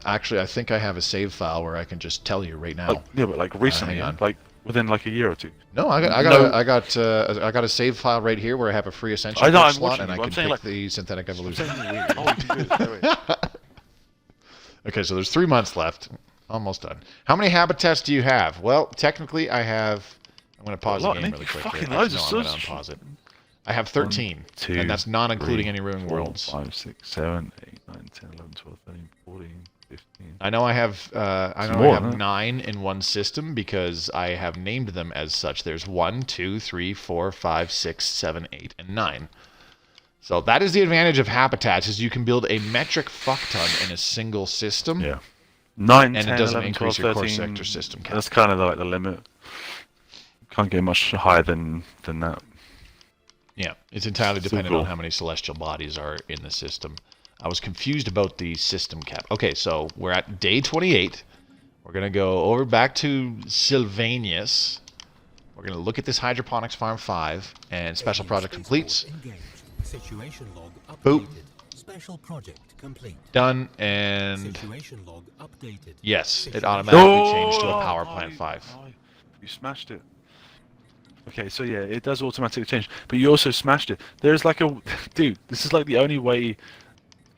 Actually, I think I have a save file where I can just tell you right now. Yeah, but like recently, like within like a year or two. No, I got a save file right here where I have a free Ascension Perks slot and I can pick the synthetic evolution. Okay, so there's 3 months left. Almost done. How many habitats do you have? Well, technically, I have. I'm going to pause the game really quick. Fucking here. loads I'm going to unpause it. I have 13, 1, 2, and that's not including 3, any ruined 4, worlds. 5, 6, 7, 8, 9, 10, 11, 12, 13, 14, 15. I know I have. I have 9 in one system because I have named them as such. There's 1, 2, 3, 4, 5, 6, 7, 8, and 9. So that is the advantage of habitats: is you can build a metric fuck ton in a single system. Yeah. 9, and 10, it doesn't 11, increase 12, your 13, core sector system count. That's kind of like the limit. Can't get much higher than that. Yeah, it's entirely dependent on how many celestial bodies are in the system. I was confused about the system cap. Okay, so we're at day 28. We're going to go over back to Sylvanus. We're going to look at this Hydroponics Farm 5 and Special Project completes. Situation log Boop. Special project complete. Done, and Situation log updated. yes, it automatically changed to a Power Plant 5. You smashed it. Okay, so yeah, it does automatically change, but you also smashed it. There's like a... Dude, this is like the only way,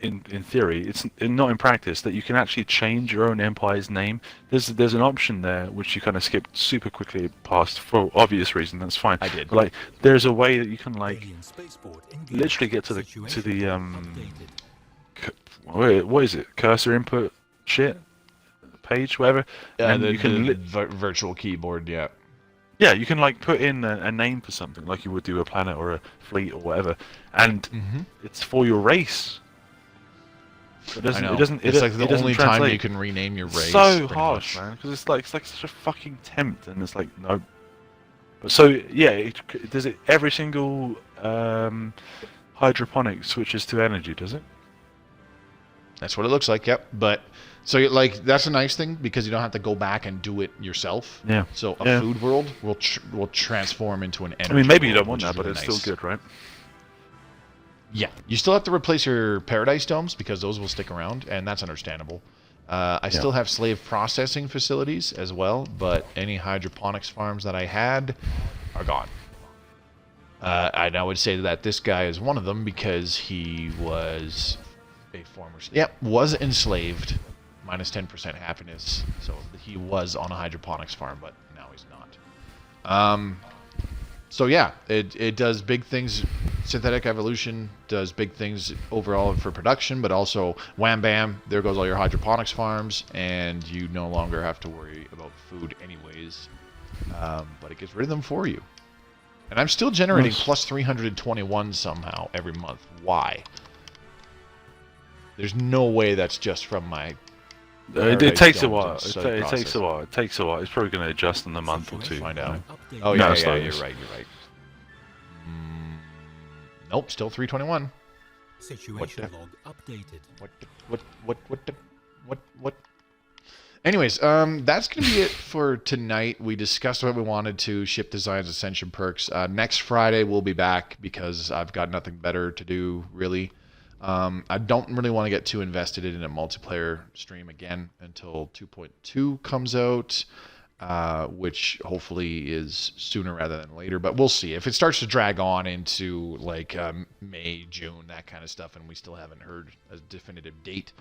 in theory, it's not in practice, that you can actually change your own empire's name. There's an option there, which you kind of skipped super quickly past for obvious reason, that's fine. I did. But like, there's a way that you can like, literally get to the what is it? Cursor input shit? Page, whatever. And you can virtual keyboard, yeah. Yeah, you can like put in a name for something, like you would do a planet or a fleet or whatever, and it's for your race. It doesn't. It doesn't. It's like the only time translate. you can rename your race. So harsh, man, because it's like such a fucking tempt, and it's like no. But so yeah, does it every single hydroponic switches to energy? Does it? That's what it looks like. Yep. But so like that's a nice thing because you don't have to go back and do it yourself. Yeah. So a food world will transform into an energy. I mean, maybe you don't world, want that, but really it's nice. still good, right? Yeah, you still have to replace your paradise domes because those will stick around, and that's understandable. I still have slave processing facilities as well, but any hydroponics farms that I had are gone. And I would say that this guy is one of them because he was a former was enslaved, minus 10% happiness. So he was on a hydroponics farm, but now he's not. So yeah, it does big things. Synthetic evolution does big things overall for production, but also wham bam, there goes all your hydroponics farms, and you no longer have to worry about food anyways. But it gets rid of them for you. And I'm still generating plus 321 somehow every month. Why? There's no way that's just from my... It takes a while. It takes a while. It takes a while. It's probably going to adjust in a month or two. Find out. Update. Oh No, yeah, it's yeah, not. you're right. You're right. Nope, still 321. Situation log updated. What? Anyways, that's gonna be it for tonight. We discussed what we wanted to, ship designs, Ascension perks. Next Friday we'll be back because I've got nothing better to do really. I don't really want to get too invested in a multiplayer stream again until 2.2 comes out, which hopefully is sooner rather than later, but we'll see. If it starts to drag on into like May, June, that kind of stuff, and we still haven't heard a definitive date,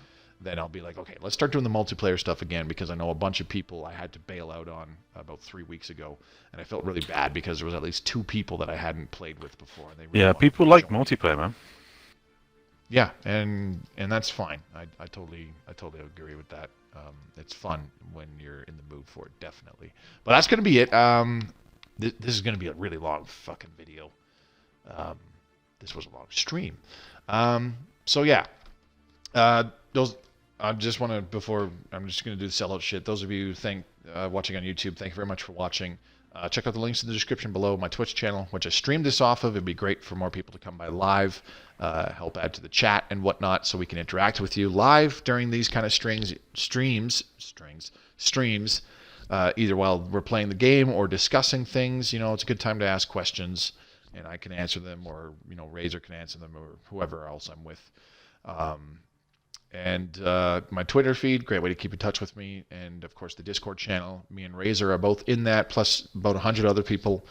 then I'll be like, okay, let's start doing the multiplayer stuff again, because I know a bunch of people I had to bail out on about 3 weeks ago, and I felt really bad because there was at least 2 people that I hadn't played with before. And they really people like multiplayer, man. Yeah, and that's fine. I totally agree with that. It's fun when you're in the mood for it, definitely. But that's gonna be it. This is gonna be a really long fucking video. This was a long stream. So yeah, those. I just want to, before I'm just gonna do the sellout shit. Those of you watching on YouTube, thank you very much for watching. Check out the links in the description below. My Twitch channel, which I stream this off of. It'd be great for more people to come by live, help add to the chat and whatnot, so we can interact with you live during these kind of streams, either while we're playing the game or discussing things. You know, it's a good time to ask questions, and I can answer them, or Razor can answer them, or whoever else I'm with. And my Twitter feed, great way to keep in touch with me. And, of course, the Discord channel. Me and Razor are both in that, plus about 100 other people.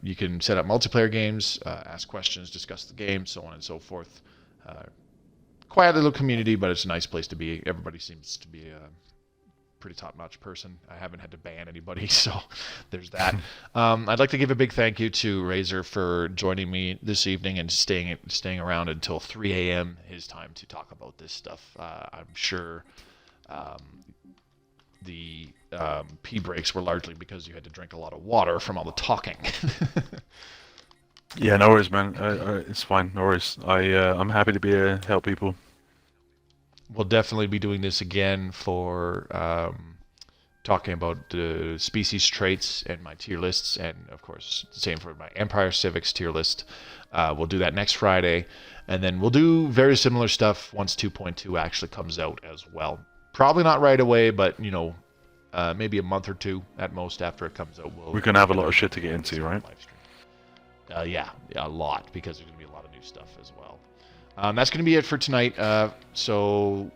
You can set up multiplayer games, ask questions, discuss the game, so on and so forth. Quiet little community, but it's a nice place to be. Everybody seems to be a pretty top-notch person. I haven't had to ban anybody, so there's that. I'd like to give a big thank you to Razor for joining me this evening and staying around until 3 a.m. his time to talk about this stuff. I'm sure the pee breaks were largely because you had to drink a lot of water from all the talking. Yeah, no worries, man. It's fine. No worries. I'm happy to be here to help people. We'll definitely be doing this again for talking about the species traits and my tier lists, and of course, the same for my Empire Civics tier list. We'll do that next Friday, and then we'll do very similar stuff once 2.2 actually comes out as well. Probably not right away, but you know, maybe a month or two at most after it comes out. We're gonna have a lot of shit to get into, right? Yeah, a lot, because there's gonna be a lot of new stuff as well. That's gonna be it for tonight. So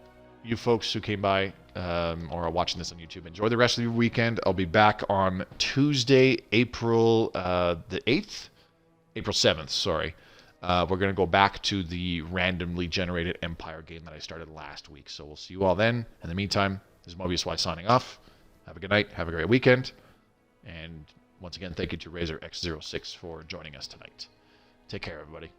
you folks who came by or are watching this on YouTube, enjoy the rest of your weekend. I'll be back on Tuesday, April the 8th, April 7th. Sorry. We're going to go back to the randomly generated Empire game that I started last week. So we'll see you all then. In the meantime, this is Mobius Y signing off. Have a good night. Have a great weekend. And once again, thank you to Razor X06 for joining us tonight. Take care, everybody.